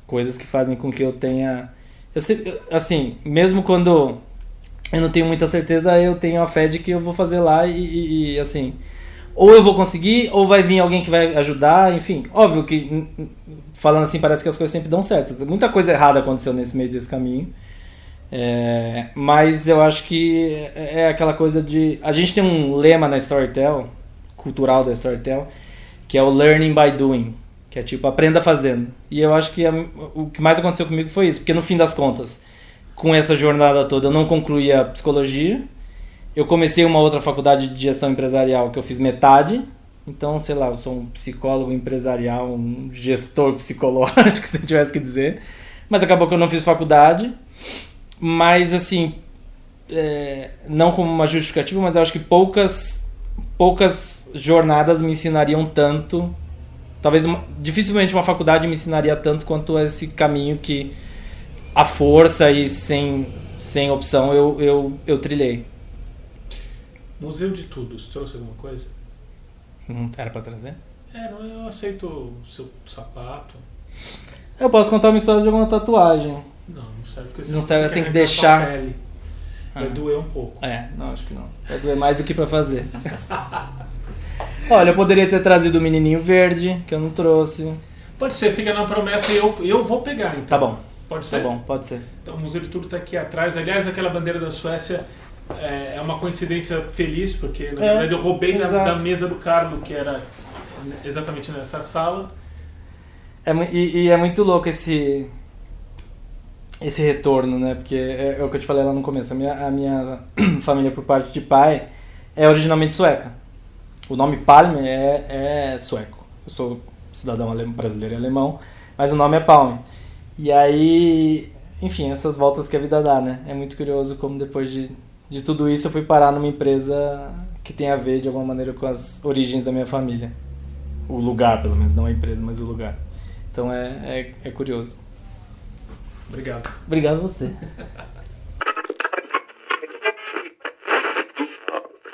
coisas que fazem com que eu tenha... assim, mesmo quando eu não tenho muita certeza, eu tenho a fé de que eu vou fazer lá e assim... Ou eu vou conseguir, ou vai vir alguém que vai ajudar, enfim. Óbvio que, falando assim, parece que as coisas sempre dão certo. Muita coisa errada aconteceu nesse meio desse caminho. Mas eu acho que é aquela coisa de... A gente tem um lema na Storytel, cultural da Storytel, que é o learning by doing. Que é tipo, aprenda fazendo. E eu acho que o que mais aconteceu comigo foi isso. Porque no fim das contas, com essa jornada toda, eu não concluí a psicologia. Eu comecei uma outra faculdade de gestão empresarial que eu fiz metade. Então, sei lá, eu sou um psicólogo empresarial, um gestor psicológico, se eu tivesse que dizer. Mas acabou que eu não fiz faculdade. Mas, assim, não como uma justificativa, mas eu acho que poucas jornadas me ensinariam tanto. Talvez, dificilmente uma faculdade me ensinaria tanto quanto esse caminho que, à força e sem opção, eu trilhei. Museu de Tudo, você trouxe alguma coisa? Não era pra trazer? Eu aceito o seu sapato. Eu posso contar uma história de alguma tatuagem. Não serve, porque não serve, tem que deixar. Pele. Vai doer um pouco. Não, acho que não. Vai doer mais do que pra fazer. Olha, eu poderia ter trazido o menininho verde, que eu não trouxe. Pode ser, fica na promessa e eu vou pegar, então. Tá bom. Pode ser? Tá bom, pode ser. Então o Museu de Tudo está aqui atrás. Aliás, aquela bandeira da Suécia é uma coincidência feliz, porque na verdade eu roubei da mesa do Carlo, que era exatamente nessa sala. E é muito louco esse retorno, né? Porque é o que eu te falei lá no começo. A minha família, por parte de pai, é originalmente sueca. O nome Palme é sueco. Eu sou cidadão brasileiro e alemão, mas o nome é Palme. E aí, enfim, essas voltas que a vida dá, né? É muito curioso como depois de tudo isso eu fui parar numa empresa que tem a ver de alguma maneira com as origens da minha família. O lugar, pelo menos, não a empresa, mas o lugar. Então é curioso. Obrigado. Obrigado a você.